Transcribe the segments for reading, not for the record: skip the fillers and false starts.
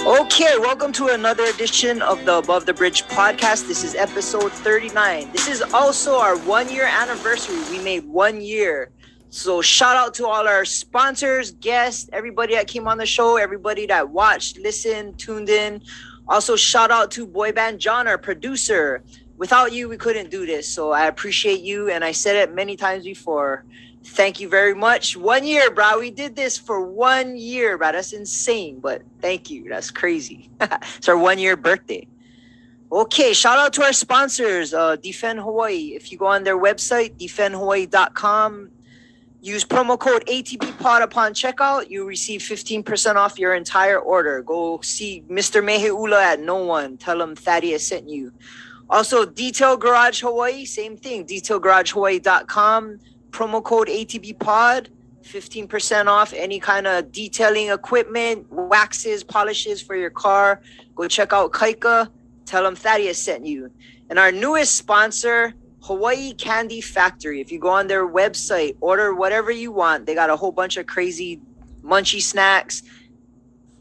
Okay, welcome to another edition of the Above the Bridge podcast. This is episode 39. This is also our 1 year anniversary. We made 1 year. So shout out to all our sponsors, guests, everybody that came on the show, everybody that watched, listened, tuned in. Also shout out to Boy Band John, our producer. Without you, we couldn't do this. So I appreciate you. And I said it many times before. Thank you very much. 1 year, bro. We did this for 1 year, bro. That's insane. But thank you. That's crazy. It's our 1 year birthday. Okay, shout out to our sponsors, Defend Hawaii. If you go on their website, defendhawaii.com, use promo code ATBPOD upon checkout, you receive 15% off your entire order. Go see Mr. Meheula at No One. Tell him Thaddeus sent you. Also, Detail Garage Hawaii, same thing. DetailGarageHawaii.com. Promo code ATBPOD, 15% off any kind of detailing equipment, waxes, polishes for your car. Go check out Kaika. Tell them Thaddeus sent you. And our newest sponsor, Hawaii Candy Factory. If you go on their website, order whatever you want. They got a whole bunch of crazy munchy snacks,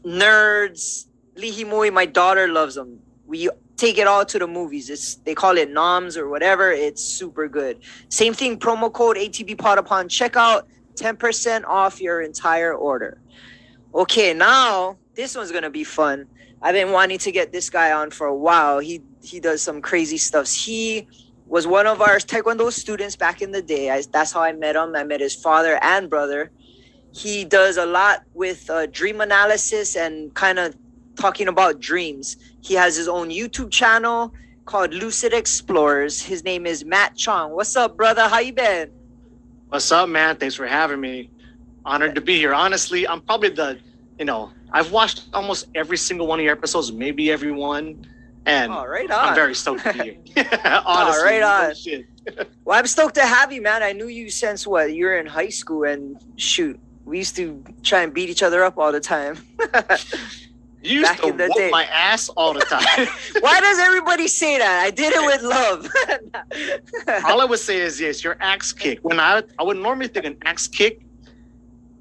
nerds, lihimui. My daughter loves them. We take it all to the movies. They call it noms or whatever. It's super good. Same thing, promo code ATBPOD upon checkout, 10% off your entire order. Okay, now this one's gonna be fun. I've been wanting to get this guy on for a while. He does some crazy stuff. He was one of our Taekwondo students back in the day. That's how I met him. I met his father and brother. He does a lot with dream analysis and kind of talking about dreams. He has his own YouTube channel called Lucid Explorers. His name is Matt Chong. What's up, brother? How you been? What's up, man? Thanks for having me. Honored to be here. Honestly, I'm probably I've watched almost every single one of your episodes, maybe every one. And right on. I'm very stoked to be here. Honestly. Right on. No shit. Well, I'm stoked to have you, man. I knew you since what? You were in high school, and shoot, we used to try and beat each other up all the time. You used to whoop my ass all the time. Why does everybody say that? I did it with love. All I would say is, yes, your axe kick. When I would normally think an axe kick,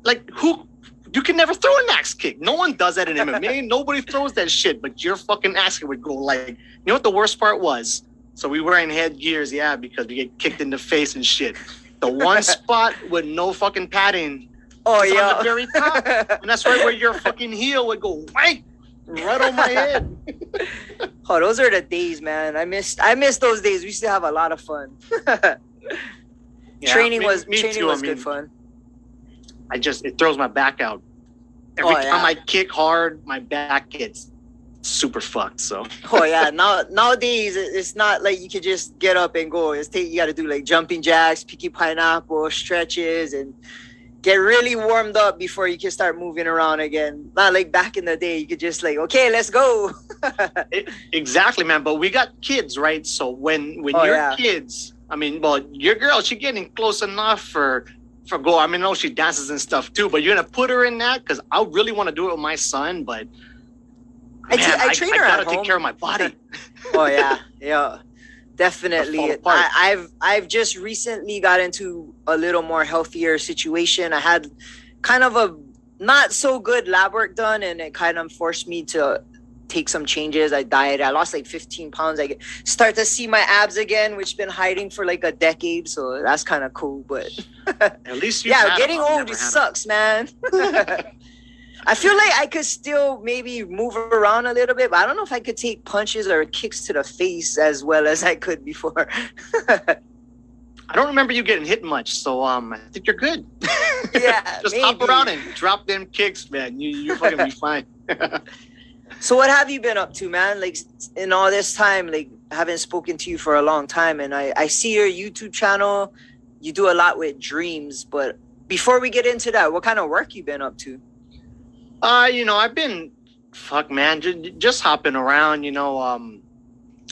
like you can never throw an axe kick. No one does that in MMA. Nobody throws that shit, but your fucking axe kick would go like, you know what the worst part was? So we were wearing headgears, yeah, because we get kicked in the face and shit. The one spot with no fucking padding. Oh, yeah. On the very top. And that's right where your fucking heel would go right on my head. Oh, those are the days, man. I miss those days. We used to have a lot of fun. Training was good fun. It throws my back out. Every time I kick hard, my back gets super fucked. So. Oh yeah. Nowadays it's not like you can just get up and go. You got to do like jumping jacks, picky pineapple, stretches, and get really warmed up before you can start moving around again. Not like back in the day, you could just like, okay, let's go. Exactly, man. But we got kids, right? So when kids, I mean, well, your girl, she's getting close enough for go. I mean, I know she dances and stuff too, but you're gonna put her in that because I really want to do it with my son, but I train her at home. I gotta take care of my body. Oh yeah. Definitely. I've just recently got into a little more healthier situation. I had kind of a not so good lab work done, and it kind of forced me to take some changes. I dieted. I lost like 15 pounds. I start to see my abs again, which been hiding for like a decade. So that's kind of cool. But at least getting old sucks, man. I feel like I could still maybe move around a little bit, but I don't know if I could take punches or kicks to the face as well as I could before. I don't remember you getting hit much, so I think you're good. Yeah, just hop around and drop them kicks, man. You fucking be fine. So what have you been up to, man? Like in all this time, like I haven't spoken to you for a long time, and I see your YouTube channel. You do a lot with dreams, but before we get into that, what kind of work you been up to? I've been, just hopping around, I'm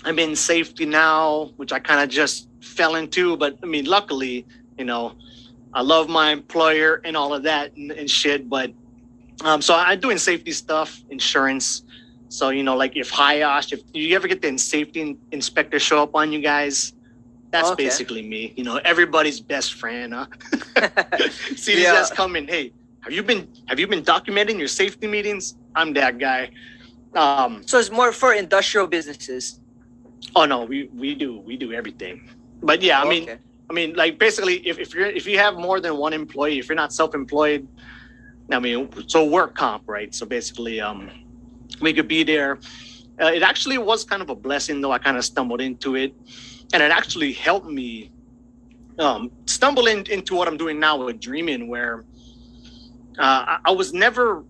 in safety now, which I kind of just fell into, but I mean, luckily, I love my employer and all of that and shit, but, so I'm doing safety stuff, insurance. So, like if if you ever get the safety inspector show up on you guys, that's basically me, everybody's best friend, huh? See these guys coming, hey, Have you been documenting your safety meetings? I'm that guy. So it's more for industrial businesses. Oh no, we do everything. But yeah, I Oh, mean, okay. like basically, if you have more than one employee, if you're not self-employed, I mean, so work comp, right? So basically, we could be there. It actually was kind of a blessing, though. I kind of stumbled into it, and it actually helped me stumble into what I'm doing now with dreaming, where I was never.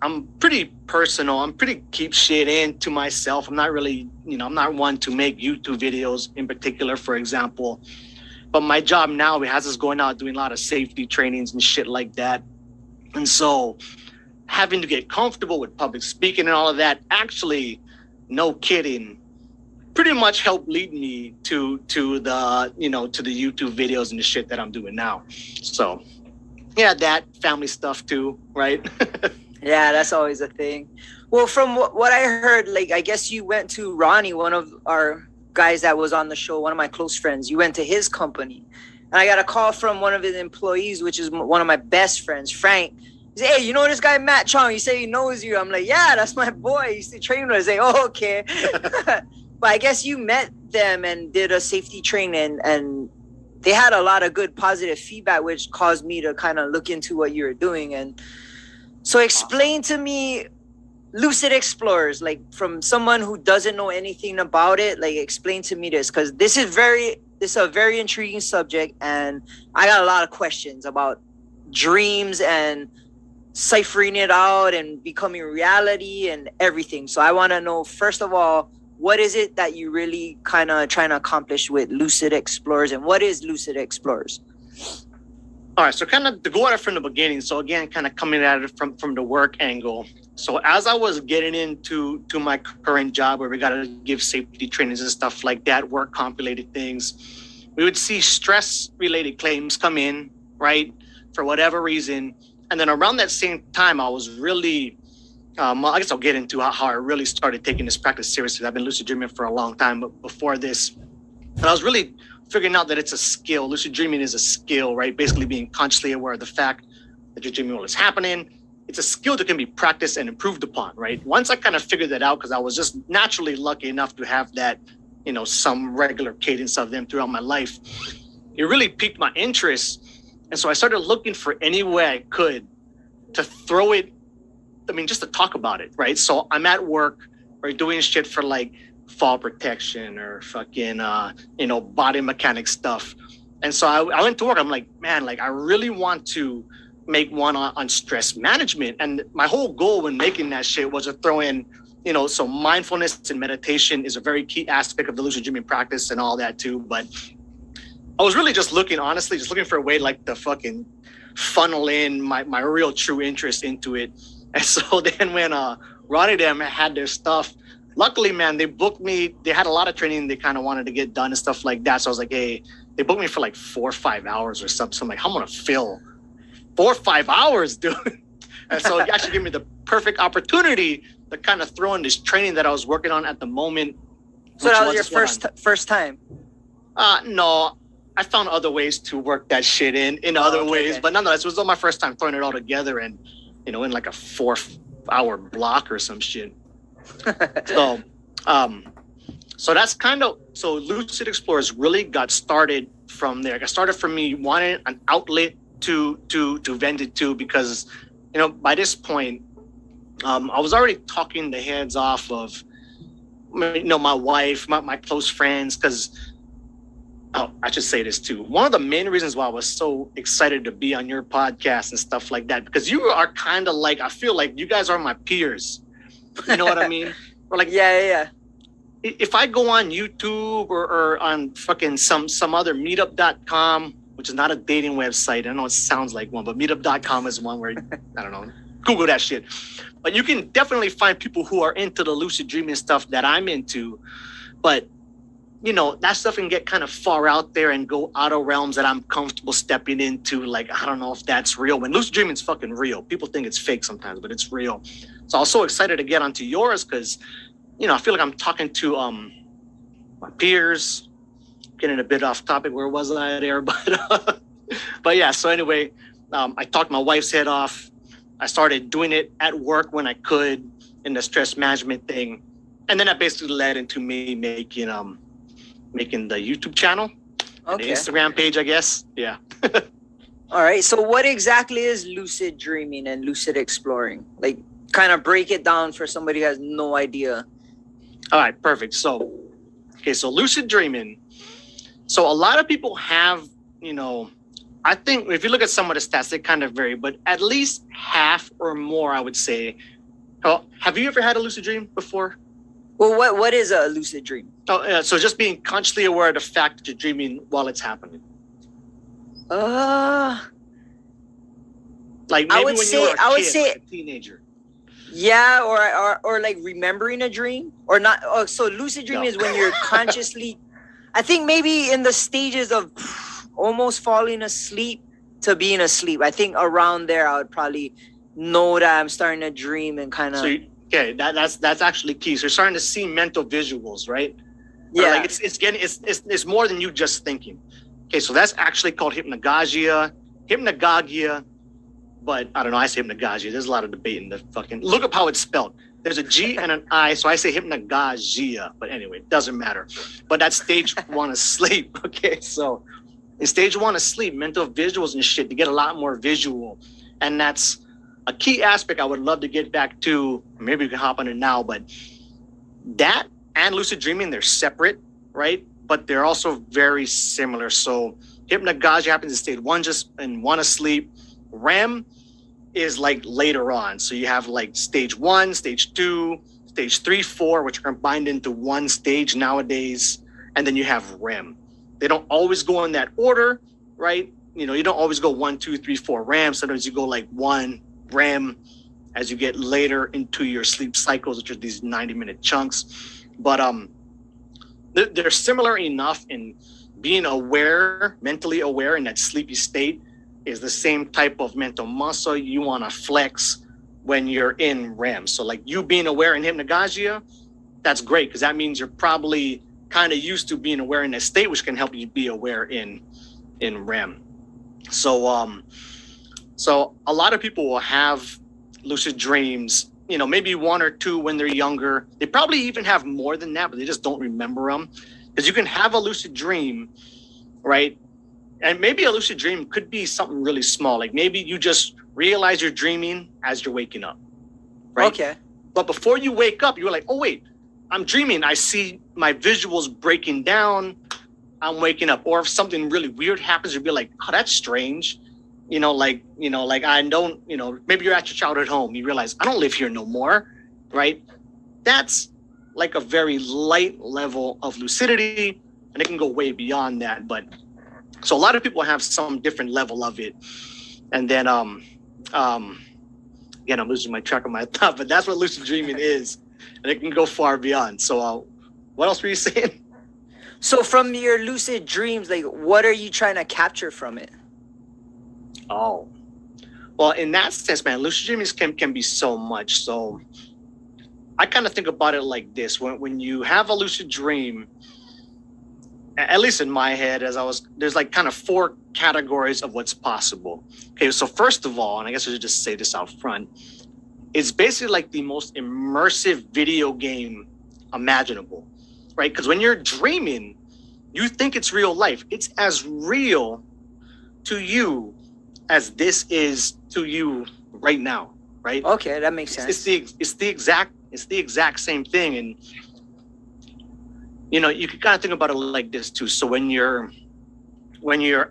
I'm pretty personal. I'm pretty keep shit in to myself. I'm not really, I'm not one to make YouTube videos in particular, for example. But my job now, it has us going out doing a lot of safety trainings and shit like that. And so having to get comfortable with public speaking and all of that, actually, no kidding, pretty much helped lead me to the, to the YouTube videos and the shit that I'm doing now. So yeah, that family stuff too, right? Yeah, that's always a thing. Well, from what I heard, like I guess you went to Ronnie, one of our guys that was on the show, one of my close friends. You went to his company, and I got a call from one of his employees, which is one of my best friends, Frank. He said, "Hey, you know this guy Matt Chong? He said he knows you." I'm like, "Yeah, that's my boy. He used to train with us." Say, "Oh, okay." But I guess you met them and did a safety training, and they had a lot of good positive feedback, which caused me to kind of look into what you were doing. And so explain to me Lucid Explorers, like from someone who doesn't know anything about it, like explain to me this, because this is a very intriguing subject, and I got a lot of questions about dreams and ciphering it out and becoming reality and everything. So I want to know, first of all, what is it that you really kind of trying to accomplish with Lucid Explorers, and what is Lucid Explorers? All right, so kind of to go at it from the beginning. So again, kind of coming at it from the work angle. So as I was getting into my current job, where we got to give safety trainings and stuff like that, work compilated things, we would see stress related claims come in, right, for whatever reason. And then around that same time, I was really, I guess I'll get into how I really started taking this practice seriously. I've been lucid dreaming for a long time, but before this, and I was really figuring out that it's a skill. Lucid dreaming is a skill, right? Basically being consciously aware of the fact that you're dreaming while it's happening. It's a skill that can be practiced and improved upon, right? Once I kind of figured that out, because I was just naturally lucky enough to have that, some regular cadence of them throughout my life, it really piqued my interest. And so I started looking for any way I could to throw it, just to talk about it, right? So I'm at work or doing shit for like fall protection or fucking body mechanic stuff. And so I went to work. I'm like, man, like I really want to make one on stress management. And my whole goal when making that shit was to throw in, so mindfulness and meditation is a very key aspect of the lucid dreaming practice and all that too. But I was really just looking for a way like to fucking funnel in my real true interest into it. And so then when Ronnie them had their stuff, luckily, man, they booked me. They had a lot of training they kind of wanted to get done and stuff like that. So I was like, hey, they booked me for like 4 or 5 hours or something. So I'm like, I'm going to fill 4 or 5 hours, dude. And so it actually gave me the perfect opportunity to kind of throw in this training that I was working on at the moment. So that was your first time? No, I found other ways to work that shit in other ways. Okay. But nonetheless, it was my first time throwing it all together and, in like a 4-hour block or some shit. So that's so Lucid Explorers really got started from there. It started from me wanting an outlet to vent it to, because by this point I was already talking the heads off of my wife, my close friends, because I should say this too. One of the main reasons why I was so excited to be on your podcast and stuff like that, because you are kind of like, I feel like you guys are my peers. You know what I mean? Or like, yeah. If I go on YouTube or on fucking some other meetup.com, which is not a dating website. I know it sounds like one, but meetup.com is one where, I don't know, Google that shit. But you can definitely find people who are into the lucid dreaming stuff that I'm into. But, that stuff can get kind of far out there and go out of realms that I'm comfortable stepping into. Like, I don't know if that's real. When lucid dreaming is fucking real. People think it's fake sometimes, but it's real. So I was so excited to get onto yours because, I feel like I'm talking to my peers, getting a bit off topic. Where was I there? But yeah, so anyway, I talked my wife's head off. I started doing it at work when I could. in the stress management thing, and then that basically led into me making the YouTube channel, and the Okay. Instagram page, I guess. Yeah. All right. So what exactly is lucid dreaming and lucid exploring? Like, kind of break it down for somebody who has no idea. All right, perfect. So, okay, so lucid dreaming. So a lot of people have, I think if you look at some of the stats, they kind of vary, but at least half or more, I would say. Oh, have you ever had a lucid dream before? Well, what is a lucid dream? Oh, yeah, so just being consciously aware of the fact that you're dreaming while it's happening. Like maybe I would when say you were a I would kid, say like a teenager. yeah, or like remembering a dream or not. Oh, so lucid dreaming No. is when you're consciously. I think maybe in the stages of almost falling asleep to being asleep. I think around there I would probably know that I'm starting to dream and kind of. So okay, that's actually key. So you're starting to see mental visuals, right? Yeah. Or like it's more than you just thinking. Okay, so that's actually called hypnagogia, but I don't know. I say hypnagogia. There's a lot of debate in the fucking. Look up how it's spelled. There's a G and an I, so I say hypnagogia. But anyway, it doesn't matter. But that's stage one of sleep. Okay, so in stage one of sleep, mental visuals and shit, you get a lot more visual, and that's a key aspect I would love to get back to. Maybe we can hop on it now, but that and lucid dreaming, they're separate, right? But they're also very similar. So hypnagogia happens in stage one, just in one asleep. REM is like later on. So you have like stage one, stage two, stage 3, 4, which are combined into one stage nowadays. And then you have REM. They don't always go in that order, right? You don't always go 1, 2, 3, 4 REM. Sometimes you go like 1 REM as you get later into your sleep cycles, which are these 90-minute chunks. But they're similar enough in being aware, mentally aware in that sleepy state is the same type of mental muscle you want to flex when you're in REM. So like you being aware in hypnagogia, that's great because that means you're probably kind of used to being aware in that state, which can help you be aware in REM. So so a lot of people will have lucid dreams, maybe 1 or 2 when they're younger. They probably even have more than that, but they just don't remember them. Because you can have a lucid dream, right? And maybe a lucid dream could be something really small. Like maybe you just realize you're dreaming as you're waking up, right? Okay. But before you wake up, you're like, oh, wait, I'm dreaming. I see my visuals breaking down. I'm waking up. Or if something really weird happens, you'll be like, oh, that's strange. Like I don't, maybe you're at your childhood home. You realize I don't live here no more, right? That's like a very light level of lucidity, and it can go way beyond that. But so a lot of people have some different level of it. And then, again, I'm losing my track of my thought, but that's what lucid dreaming is, and it can go far beyond. So what else were you saying? So from your lucid dreams, like what are you trying to capture from it? Oh, well, in that sense, man, lucid dreaming can be so much. So I kind of think about it like this: when you have a lucid dream, at least in my head, there's like kind of 4 categories of what's possible. Okay, so first of all, and I guess I should just say this out front, it's basically like the most immersive video game imaginable, right? Because when you're dreaming, you think it's real life. It's as real to you as this is to you right now, right? Okay, that makes sense. It's the exact same thing. And you can kind of think about it like this too. So when you're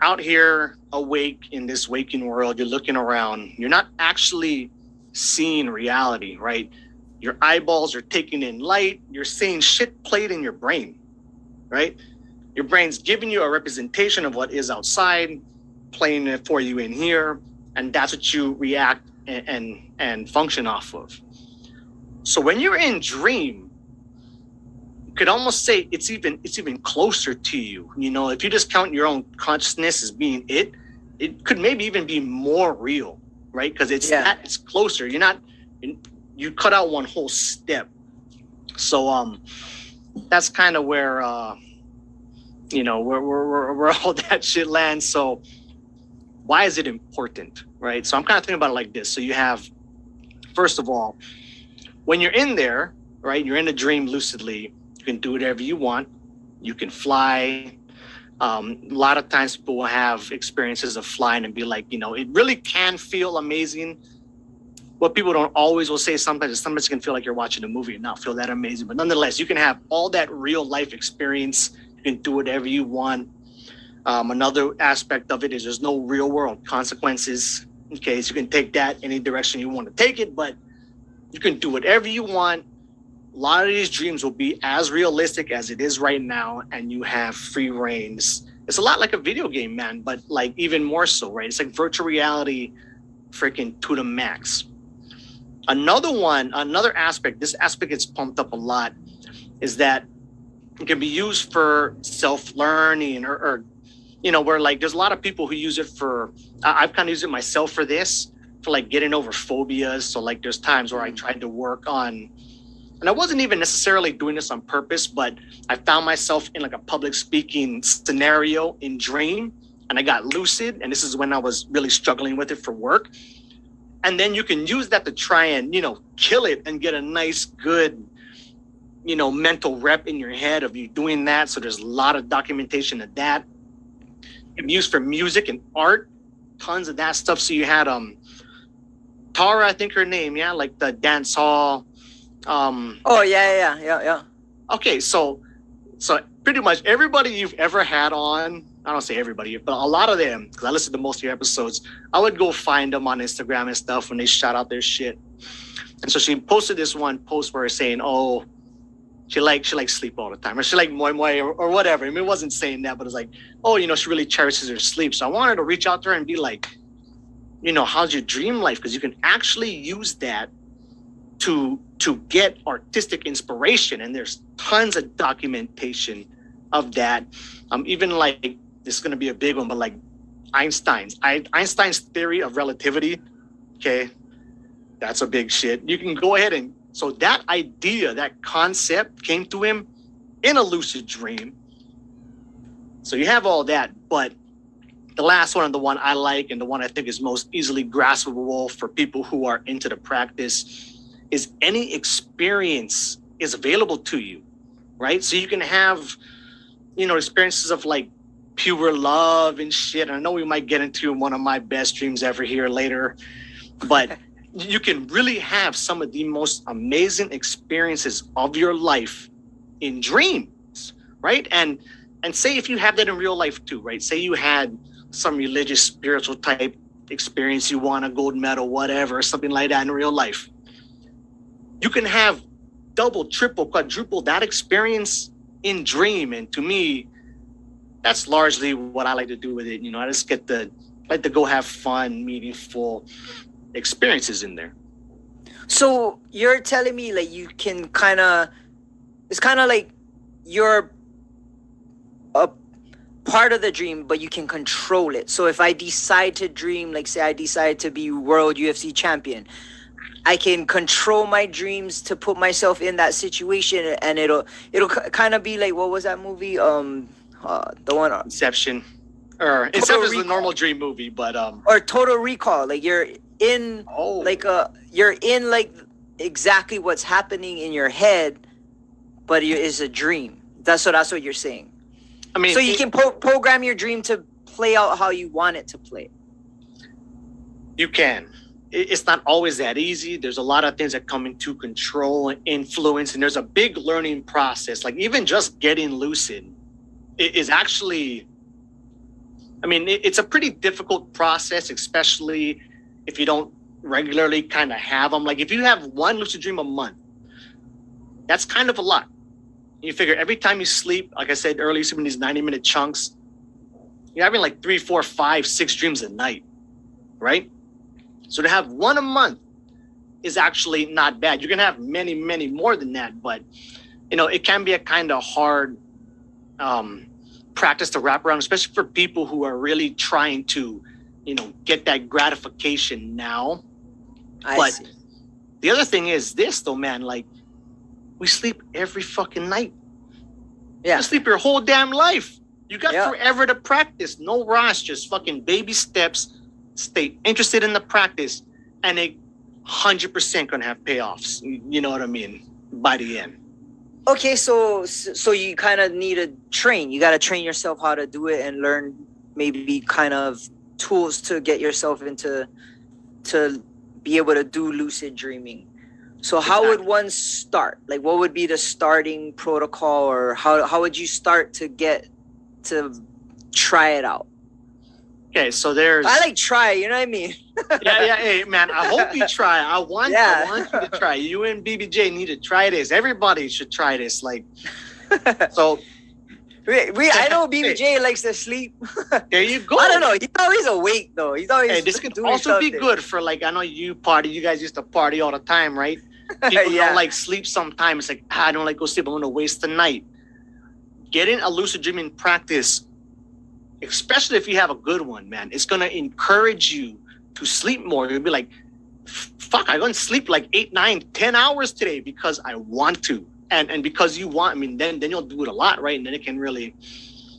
out here awake in this waking world, you're looking around, you're not actually seeing reality, right? Your eyeballs are taking in light, you're seeing shit played in your brain, right? Your brain's giving you a representation of what is outside, playing it for you in here, and that's what you react and function off of. So when you're in dream, you could almost say it's even closer to you. If you just count your own consciousness as being it could maybe even be more real, right? Because it's closer. You cut out one whole step. So that's kind of where where all that shit lands. So why is it important, right? So I'm kind of thinking about it like this. So you have, first of all, when you're in there, right, you're in a dream lucidly, you can do whatever you want. You can fly. A lot of times people will have experiences of flying and be like, it really can feel amazing. What people don't always will say sometimes is sometimes it can feel like you're watching a movie and not feel that amazing. But nonetheless, you can have all that real life experience. You can do whatever you want. Another aspect of it is there's no real world consequences. Okay, so you can take that any direction you want to take it, but you can do whatever you want. A lot of these dreams will be as realistic as it is right now, and you have free reins. It's a lot like a video game, man, but like even more so, right? It's like virtual reality freaking to the max. Another aspect, this aspect gets pumped up a lot, is that it can be used for self-learning or where like there's a lot of people who use it for, I've kind of used it myself for this, for like getting over phobias. So like there's times where I tried to work on, and I wasn't even necessarily doing this on purpose, but I found myself in like a public speaking scenario in dream, and I got lucid, and this is when I was really struggling with it for work. And then you can use that to try and, kill it and get a nice, good, mental rep in your head of you doing that. So there's a lot of documentation of that. It can be used for music and art, tons of that stuff. So you had Tara, I think her name, yeah, like the dance hall. Oh yeah. Okay, so pretty much everybody you've ever had on, I don't say everybody, but a lot of them, because I listen to most of your episodes, I would go find them on Instagram and stuff when they shout out their shit. And so she posted this one post where it's saying, oh, she likes sleep all the time, or she like moi moi or whatever. I mean, it wasn't saying that, but it's like, oh, she really cherishes her sleep. So I wanted to reach out to her and be like, how's your dream life? Because you can actually use that to get artistic inspiration, and there's tons of documentation of that. Even like, this is going to be a big one, but like Einstein's theory of relativity, okay, that's a big shit. You can go ahead and, so that idea, that concept came to him in a lucid dream. So you have all that, but the last one, and the one I like, and the one I think is most easily graspable for people who are into the practice, is any experience is available to you, right? So you can have, experiences of like pure love and shit. I know we might get into one of my best dreams ever here later, but you can really have some of the most amazing experiences of your life in dreams, right? And say if you have that in real life too, right? Say you had some religious, spiritual type experience, you won a gold medal, whatever, something like that in real life. You can have double, triple, quadruple that experience in dream. And to me, that's largely what I like to do with it. I just like to go have fun, meaningful experiences in there. So you're telling me like you can it's kind of like you're a part of the dream, but you can control it. So if I decide to dream, like say I decide to be world UFC champion, I can control my dreams to put myself in that situation, and it'll kind of be like, what was that movie? The one Inception, or Inception is a normal dream movie, but or Total Recall. Like you're in you're in like exactly what's happening in your head, but it's a dream. That's what you're saying. I mean, so you can program your dream to play out how you want it to play. You can. It's not always that easy. There's a lot of things that come into control and influence, and there's a big learning process. Like even just getting lucid is actually, I mean, it's a pretty difficult process, especially if you don't regularly kind of have them. Like if you have one lucid dream a month, that's kind of a lot. You figure every time you sleep, like I said earlier, sleep in these 90-minute chunks, you're having like 3, 4, 5, 6 dreams a night, right? So to have one a month is actually not bad. You're going to have many, many more than that, but it can be a kind of hard practice to wrap around, especially for people who are really trying to, get that gratification now. I see. The other thing is this though, man, like we sleep every fucking night. Yeah. You sleep your whole damn life. You got forever to practice. No rush, just fucking baby steps. Stay interested in the practice, and it 100% gonna have payoffs. You know what I mean? By the end. Okay, so you kind of need to train. You got to train yourself how to do it and learn maybe kind of tools to get yourself into to be able to do lucid dreaming. So how would one start? Like, what would be the starting protocol, or how would you start to get to try it out? Okay, so there's. I like try. You know what I mean? Yeah. Hey, man, I hope you try. I want you to try. You and BBJ need to try this. Everybody should try this. Like, so. I know BBJ likes to sleep. There you go. I don't know. He's always awake though. He's always. Hey, this could also be good for, like, I know you party. You guys used to party all the time, right? People don't like sleep sometimes. It's like, I don't like go sleep. I'm gonna waste the night. Getting a lucid dreaming practice, especially if you have a good one, man, it's gonna encourage you to sleep more. You'll be like, fuck, I'm gonna sleep like 8, 9, 10 hours today because I want to. And because you want, I mean, then you'll do it a lot, right? And then it can really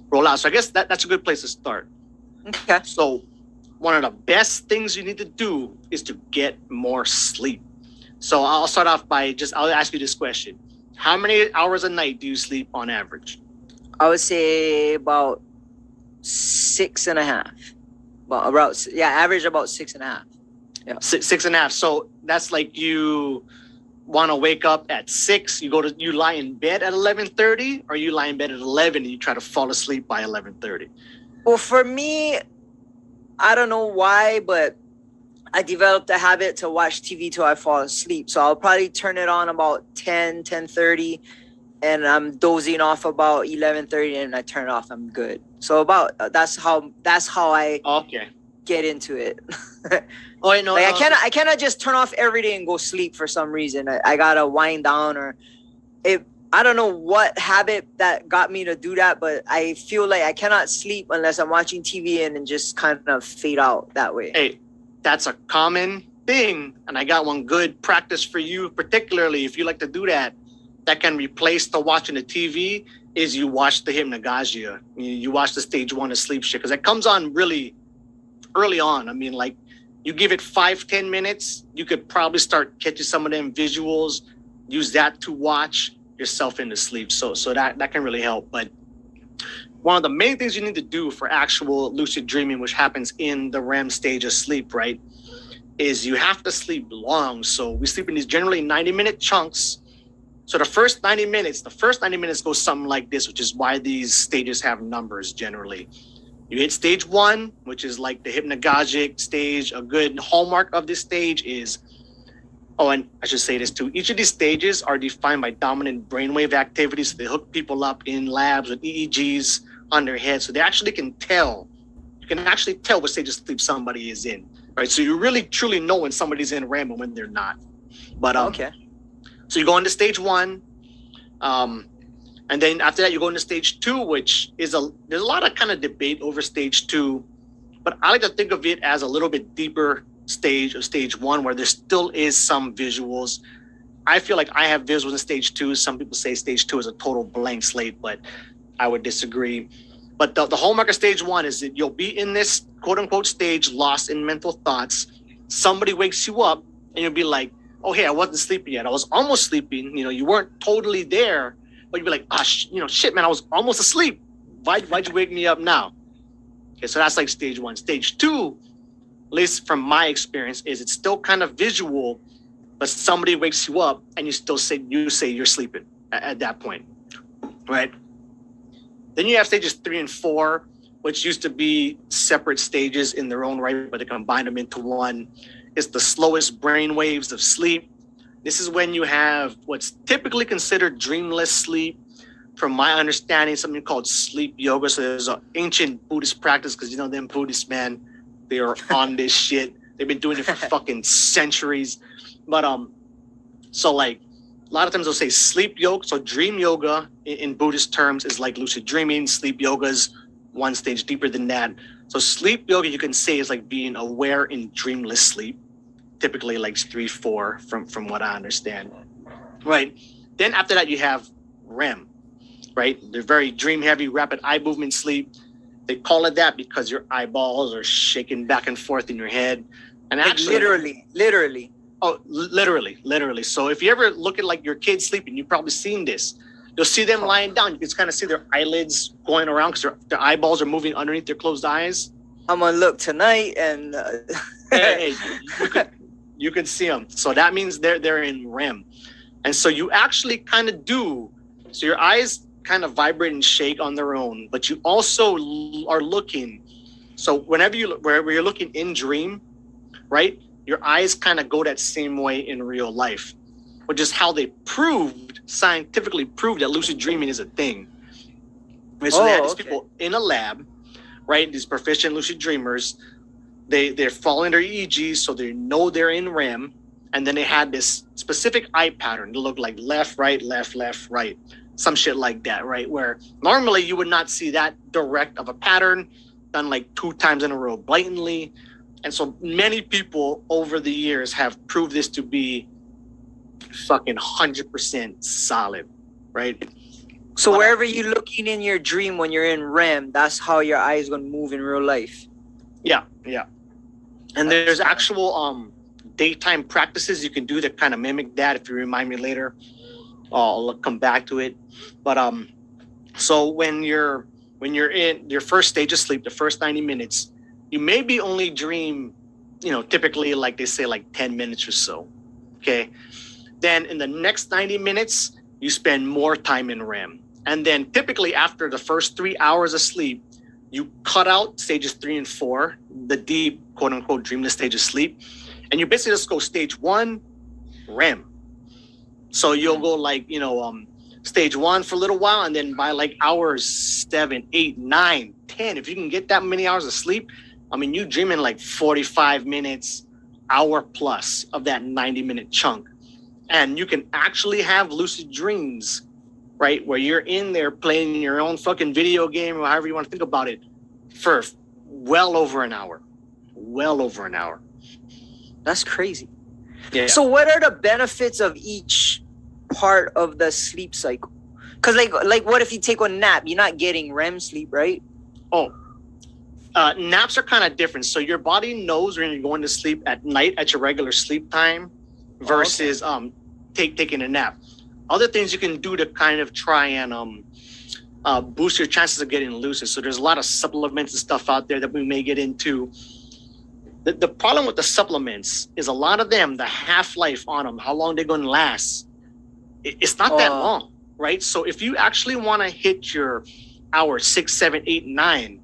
roll out. So I guess that's a good place to start. Okay. So one of the best things you need to do is to get more sleep. So I'll start off by I'll ask you this question. How many hours a night do you sleep on average? I would say about 6.5. Well, average about 6.5. Yeah. 6.5. So that's like you want to wake up at 6, you lie in bed at 11:30, or you lie in bed at 11 and you try to fall asleep by 11:30? Well, for me, I don't know why, but I developed a habit to watch TV till I fall asleep. So I'll probably turn it on about 10:30, and I'm dozing off about 11:30, and I turn it off. I'm good. So that's how I get into it. Oh, wait, no, like I cannot just turn off everything and go sleep for some reason. I gotta wind down, or I don't know what habit that got me to do that, but I feel like I cannot sleep unless I'm watching TV and just kind of fade out that way. Hey, that's a common thing, and I got one good practice for you, particularly if you like to do that. That can replace the watching the TV. Is you watch the hypnagogia. You watch the stage 1 of sleep shit, because it comes on really early on. I mean, like, you give it 5-10 minutes, you could probably start catching some of them visuals. Use that to watch yourself into sleep. So that can really help. But one of the main things you need to do for actual lucid dreaming, which happens in the REM stage of sleep, right, is you have to sleep long. So we sleep in these generally 90-minute chunks. So the first 90 minutes go something like this, which is why these stages have numbers generally. You hit stage 1, which is like the hypnagogic stage. A good hallmark of this stage is, and I should say this too, each of these stages are defined by dominant brainwave activity. So they hook people up in labs with EEGs on their head. So they actually can tell, what stage of sleep somebody is in, right? So you really truly know when somebody's in REM and when they're not. But okay. So you go into stage 1, and then after that you go into stage 2, which is there's a lot of kind of debate over stage 2, but I like to think of it as a little bit deeper stage of stage 1, where there still is some visuals. I feel like I have visuals in stage 2. Some people say stage 2 is a total blank slate, but I would disagree. But the hallmark of stage 1 is that you'll be in this quote unquote stage, lost in mental thoughts. Somebody wakes you up and you'll be like, oh, hey, I wasn't sleeping yet. I was almost sleeping. You weren't totally there, but you'd be like, shit, man, I was almost asleep. Why'd you wake me up now? Okay, so that's like stage 1. Stage 2, at least from my experience, is it's still kind of visual, but somebody wakes you up and you say you're sleeping at that point, right? Then you have stages 3 and 4, which used to be separate stages in their own right, but they combine them into one. It's the slowest brain waves of sleep. This is when you have what's typically considered dreamless sleep. From my understanding, something called sleep yoga. So there's an ancient Buddhist practice, because them Buddhists, man, they are on this shit. They've been doing it for fucking centuries. But so like a lot of times they'll say sleep yoga. So dream yoga in Buddhist terms is like lucid dreaming. Sleep yoga is one stage deeper than that. So sleep yoga, you can say, is like being aware in dreamless sleep. Typically like 3-4 from what I understand. Right. Then after that you have REM, right? They're very dream heavy, rapid eye movement sleep. They call it that because your eyeballs are shaking back and forth in your head. And like actually literally. Oh, literally. So if you ever look at like your kids sleeping, you've probably seen this. You'll see them lying down. You can kind of see their eyelids going around because their eyeballs are moving underneath their closed eyes. I'm gonna look tonight, and hey, you could see them. So that means they're in REM, and so you actually kind of do. So your eyes kind of vibrate and shake on their own, but you also are looking. So whenever wherever you're looking in dream, right? Your eyes kind of go that same way in real life, which is how they scientifically proved that lucid dreaming is a thing. Right, so they had these people in a lab, right? These proficient lucid dreamers, they're following their EEGs, so they know they're in REM, and then they had this specific eye pattern to look like left, right, some shit like that, right? Where normally you would not see that direct of a pattern done like 2 times in a row blatantly. And so many people over the years have proved this to be fucking 100% solid, right? So wherever you're looking in your dream when you're in REM, that's how your eyes gonna move in real life. Yeah. And there's actual daytime practices you can do to kind of mimic that. If you remind me later, I'll come back to it. But so when you're in your first stage of sleep, the first 90 minutes, you maybe only dream, typically like they say like 10 minutes or so. Okay. Then in the next 90 minutes, you spend more time in REM. And then typically after the first 3 hours of sleep, you cut out stages 3 and 4, the deep, quote unquote, dreamless stage of sleep. And you basically just go stage 1, REM. So you'll go like, stage 1 for a little while. And then by like hours 7, 8, 9, 10, if you can get that many hours of sleep, you dream in like 45 minutes, hour plus of that 90-minute chunk. And you can actually have lucid dreams, right? Where you're in there playing your own fucking video game or however you want to think about it for well over an hour. That's crazy. Yeah. So what are the benefits of each part of the sleep cycle? Because like what if you take a nap? You're not getting REM sleep, right? Oh, naps are kind of different. So your body knows when you're going to sleep at night at your regular sleep time versus taking a nap. Other things you can do to kind of try and boost your chances of getting lucid. So there's a lot of supplements and stuff out there that we may get into. The problem with the supplements is a lot of them, the half-life on them, how long they're going to last, it's not that long, right? So if you actually want to hit your hour 6, 7, 8, 9,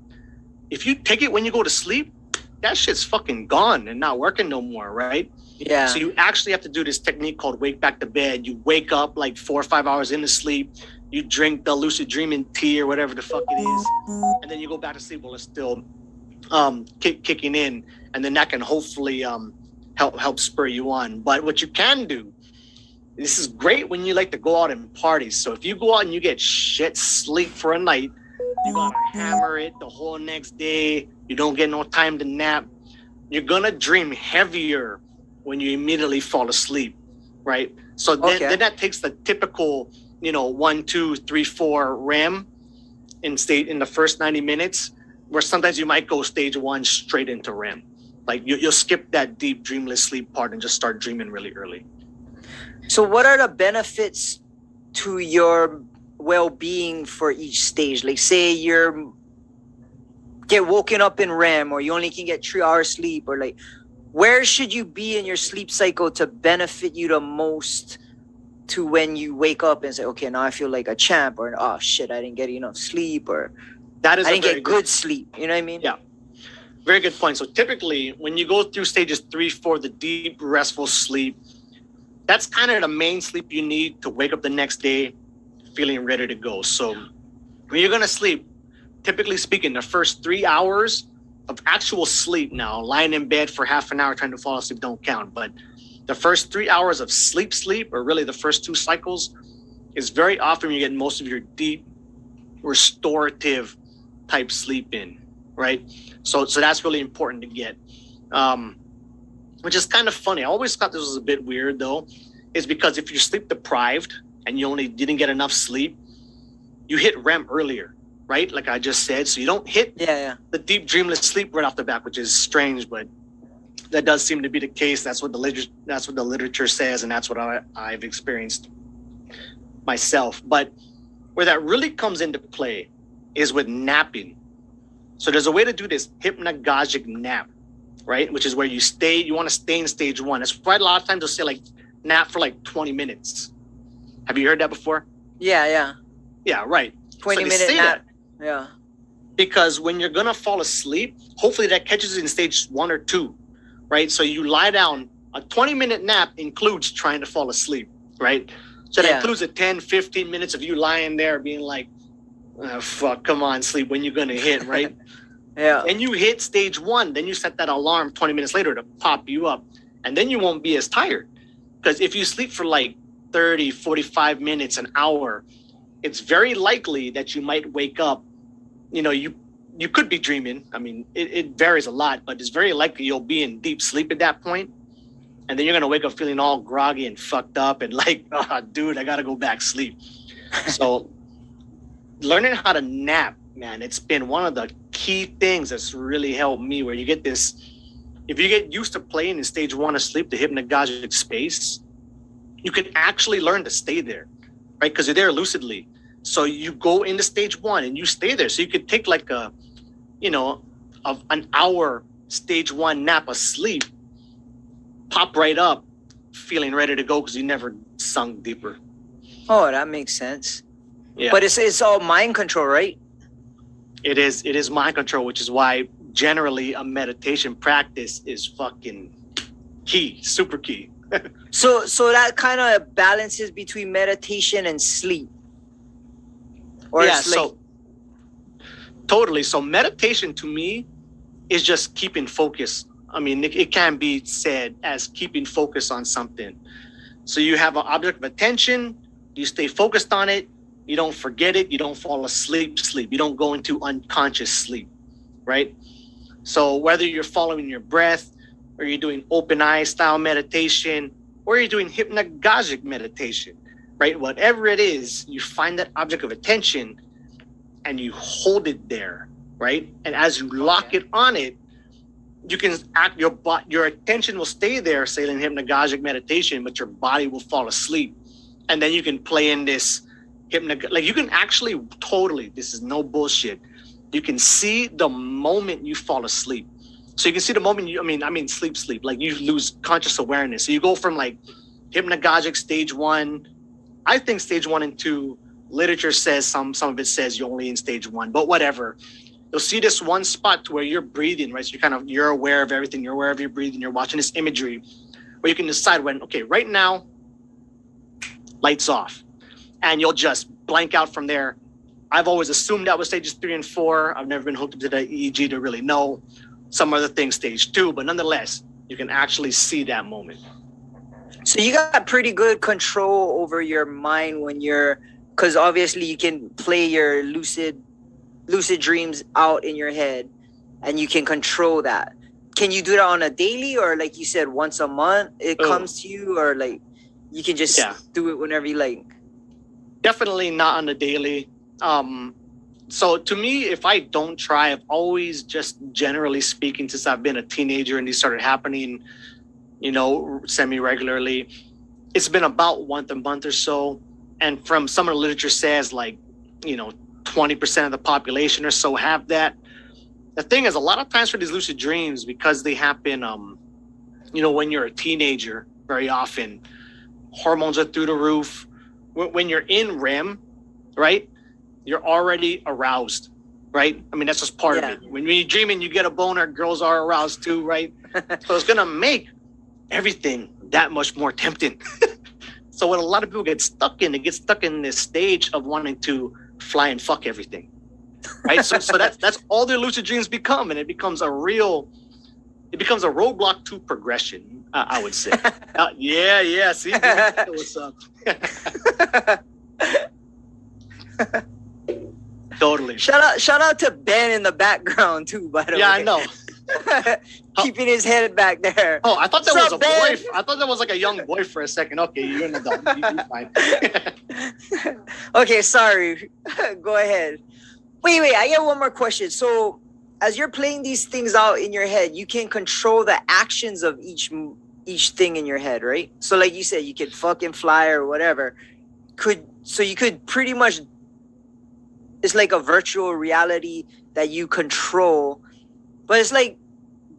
if you take it when you go to sleep, that shit's fucking gone and not working no more, right? Yeah. So you actually have to do this technique called wake back to bed. You wake up like 4 or 5 hours into sleep. You drink the lucid dreaming tea or whatever the fuck it is, and then you go back to sleep while it's still kicking in, and then that can hopefully help spur you on. But what you can do, this is great when you like to go out and party. So if you go out and you get shit sleep for a night, you gotta hammer it the whole next day. You don't get no time to nap. You're gonna dream heavier when you immediately fall asleep, right? So then that takes the typical, 1, 2, 3, 4 REM in the first 90 minutes, where sometimes you might go stage 1 straight into REM. Like you'll skip that deep dreamless sleep part and just start dreaming really early. So what are the benefits to your well-being for each stage? Like say you're get woken up in REM, or you only can get 3 hours sleep, or like where should you be in your sleep cycle to benefit you the most to when you wake up and say, okay, now I feel like a champ, or oh shit, I didn't get enough sleep, or I didn't get good sleep. You know what I mean? Yeah. Very good point. So typically when you go through stages 3, 4, the deep restful sleep, that's kind of the main sleep you need to wake up the next day feeling ready to go. So when you're going to sleep, typically speaking, the first 3 hours of actual sleep, now lying in bed for half an hour trying to fall asleep don't count, but the first 3 hours of sleep, or really the first 2 cycles, is very often you get most of your deep restorative type sleep in, right? So that's really important to get, which is kind of funny. I always thought this was a bit weird though, is because if you're sleep deprived and you only didn't get enough sleep, you hit REM earlier, right? Like I just said, so you don't hit the deep dreamless sleep right off the bat, which is strange, but that does seem to be the case. That's what the literature says, and that's what I've experienced myself. But where that really comes into play is with napping. So there's a way to do this hypnagogic nap, right? Which is where you want to stay in stage one. That's why a lot of times they'll say like nap for like 20 minutes. Have you heard that before? Yeah. Yeah, right. 20-minute nap. Yeah. Because when you're going to fall asleep, hopefully that catches you in stage 1 or 2, right? So you lie down. A 20-minute nap includes trying to fall asleep, right? So that includes a 10, 15 minutes of you lying there being like, oh, fuck, come on, sleep, when you going to hit, right? Yeah. And you hit stage 1, then you set that alarm 20 minutes later to pop you up. And then you won't be as tired. Because if you sleep for like 30, 45 minutes, an hour, it's very likely that you might wake up. You know, you could be dreaming. I mean, it varies a lot, but it's very likely you'll be in deep sleep at that point. And then you're going to wake up feeling all groggy and fucked up and like, oh, dude, I got to go back sleep. So learning how to nap, man, it's been one of the key things that's really helped me, where you get this, if you get used to playing in stage 1 of sleep, the hypnagogic space, you can actually learn to stay there, right? Because you're there lucidly. So you go into stage 1 and you stay there. So you could take like an hour stage 1 nap of sleep, pop right up, feeling ready to go because you never sunk deeper. Oh, that makes sense. Yeah. But it's all mind control, right? It is mind control, which is why generally a meditation practice is fucking key, super key. So that kind of balances between meditation and sleep. Or yeah, sleep. so totally. So meditation to me is just keeping focus. I mean, it can be said as keeping focus on something. So you have an object of attention, you stay focused on it, you don't forget it, you don't fall asleep, you don't go into unconscious sleep, right? So whether you're following your breath, or you're doing open eye style meditation, or you're doing hypnagogic meditation, right? Whatever it is, you find that object of attention and you hold it there, right? And as you lock it on it, you can act, your attention will stay there, say in hypnagogic meditation, but your body will fall asleep. And then you can play in this like you can actually totally, this is no bullshit, you can see the moment you fall asleep. So you can see the moment sleep, like you lose conscious awareness. So you go from like hypnagogic stage 1. I think stage 1 and 2, literature says some of it says you're only in stage 1, but whatever. You'll see this one spot where you're breathing, right? So you're aware of everything. You're aware of your breathing. You're watching this imagery where you can decide when, okay, right now, lights off. And you'll just blank out from there. I've always assumed that was stages 3 and 4. I've never been hooked up to the EEG to really know. Some other things, stage 2, but nonetheless, you can actually see that moment. So you got pretty good control over your mind when because obviously you can play your lucid dreams out in your head and you can control that. Can you do that on a daily, or like you said, once a month it comes to you, or like you can just do it whenever you like? Definitely not on the daily. So to me, if I don't try, I've always, just generally speaking, since I've been a teenager and these started happening, semi-regularly, it's been about once a month or so. And from some of the literature says 20% of the population or so have that. The thing is, a lot of times for these lucid dreams, because they happen, when you're a teenager, very often hormones are through the roof. When you're in REM, right, you're already aroused, right? I mean, that's just part of it. When you're dreaming, you get a boner, girls are aroused too, right? So it's going to make everything that much more tempting. So what a lot of people get stuck in, they get stuck in this stage of wanting to fly and fuck everything, right? So that's all their lucid dreams become, and it becomes a roadblock to progression, I would say. Yeah, see, what's up? Totally. Shout out to Ben in the background too, by the way. Yeah, I know. Keeping his head back there. Oh, I thought that was a Ben? boy. I thought that was like a young boy for a second. Okay, you're an adult. You're fine. Okay, sorry. Go ahead. Wait. I got one more question. So, as you're playing these things out in your head, you can control the actions of each thing in your head, right? So like you said, you could fucking fly or whatever. You could pretty much, it's like a virtual reality that you control, but it's like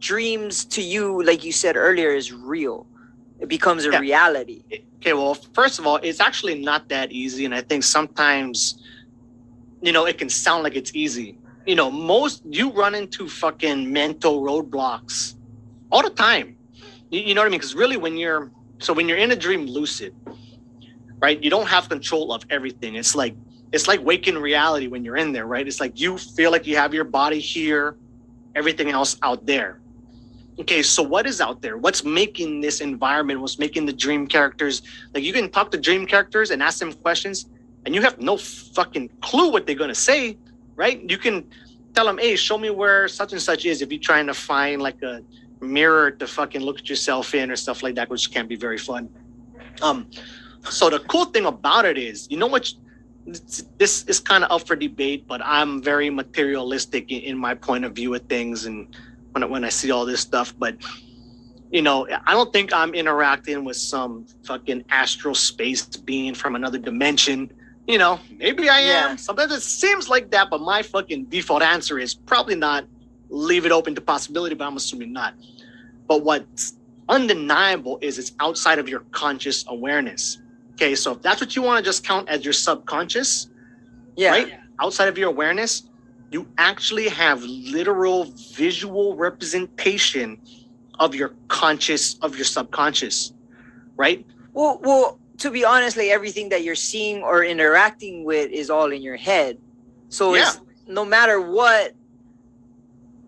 dreams to you, like you said earlier, is real. It becomes a reality. Okay, well, first of all, it's actually not that easy, and I think sometimes, it can sound like it's easy. You run into fucking mental roadblocks all the time. You know what I mean? Because really, when you're in a dream lucid, right, you don't have control of everything. It's like waking reality when you're in there, right? It's like you feel like you have your body here, everything else out there. Okay, so what is out there? What's making this environment? What's making the dream characters? Like, you can talk to dream characters and ask them questions, and you have no fucking clue what they're gonna say, right? You can tell them, hey, show me where such and such is, if you're trying to find like a mirror to fucking look at yourself in or stuff like that, which can be very fun. So the cool thing about it is, this is kind of up for debate, but I'm very materialistic in my point of view of things, and when I see all this stuff. But I don't think I'm interacting with some fucking astral space being from another dimension. Maybe I am. Sometimes it seems like that, but my fucking default answer is probably not. Leave it open to possibility, but I'm assuming not. But what's undeniable is it's outside of your conscious awareness. Okay, so if that's what you want to just count as your subconscious, right? Outside of your awareness, you actually have literal visual representation of your subconscious, right? Well, to be honest, like everything that you're seeing or interacting with is all in your head. So it's no matter what,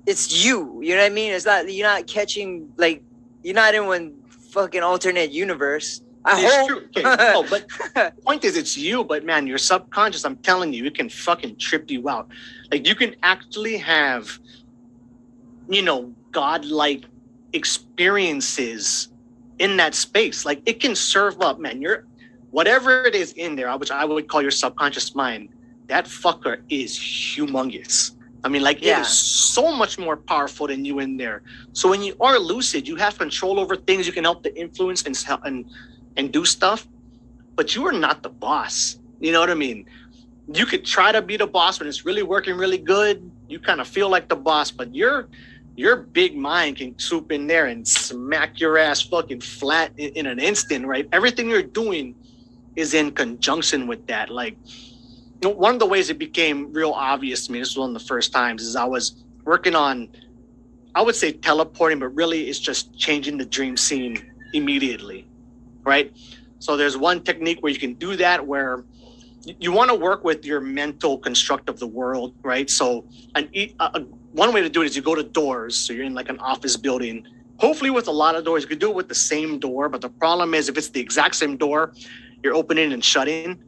it's you. You know what I mean? It's not, you're not catching, like, you're not in one fucking alternate universe. It's true. Okay, no, but the point is, it's you. But man, your subconscious, I'm telling you, it can fucking trip you out. Like, you can actually have, godlike experiences in that space. Like, it can serve up, man. Whatever it is in there, which I would call your subconscious mind, that fucker is humongous. I mean, like, it is so much more powerful than you in there. So when you are lucid, you have control over things. You can help to influence and do stuff, but you are not the boss. You know what I mean? You could try to be the boss when it's really working really good. You kind of feel like the boss, but your big mind can swoop in there and smack your ass fucking flat in an instant, right? Everything you're doing is in conjunction with that. Like, one of the ways it became real obvious to me, this was one of the first times, is I was working on, I would say teleporting, but really it's just changing the dream scene immediately, right? So there's one technique where you can do that, where you want to work with your mental construct of the world, right? So one way to do it is you go to doors. So you're in like an office building, hopefully with a lot of doors. You could do it with the same door, but the problem is if it's the exact same door, you're opening and shutting.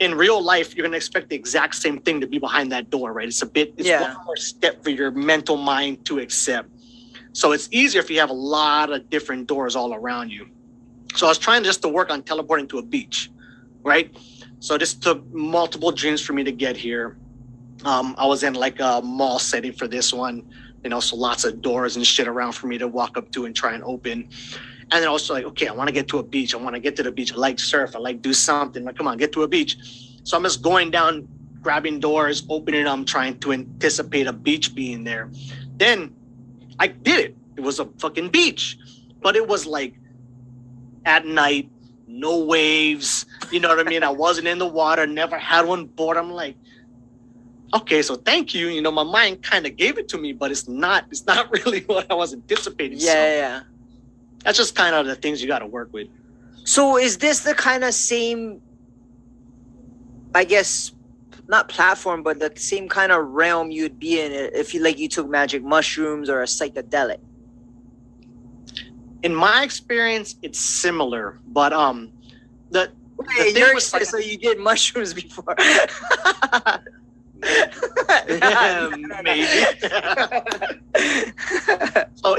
In real life, you're going to expect the exact same thing to be behind that door, right? It's one more step for your mental mind to accept. So it's easier if you have a lot of different doors all around you. So I was trying just to work on teleporting to a beach, right? So this took multiple dreams for me to get here. I was in like a mall setting for this one, so lots of doors and shit around for me to walk up to and try and open. And then also like, okay, I want to get to a beach. I want to get to the beach. I like surf. I like do something. Like, come on, get to a beach. So I'm just going down, grabbing doors, opening them, trying to anticipate a beach being there. Then I did it. It was a fucking beach, but it was like at night, no waves. You know what I mean? I wasn't in the water, never had one board. I'm like, okay, so thank you. My mind kind of gave it to me, but it's not really what I was anticipating. Yeah. That's just kind of the things you got to work with. So is this the kind of same, I guess, not platform, but the same kind of realm you'd be in if you took magic mushrooms or a psychedelic? In my experience, it's similar, but the so you did mushrooms before? Yeah, maybe. So,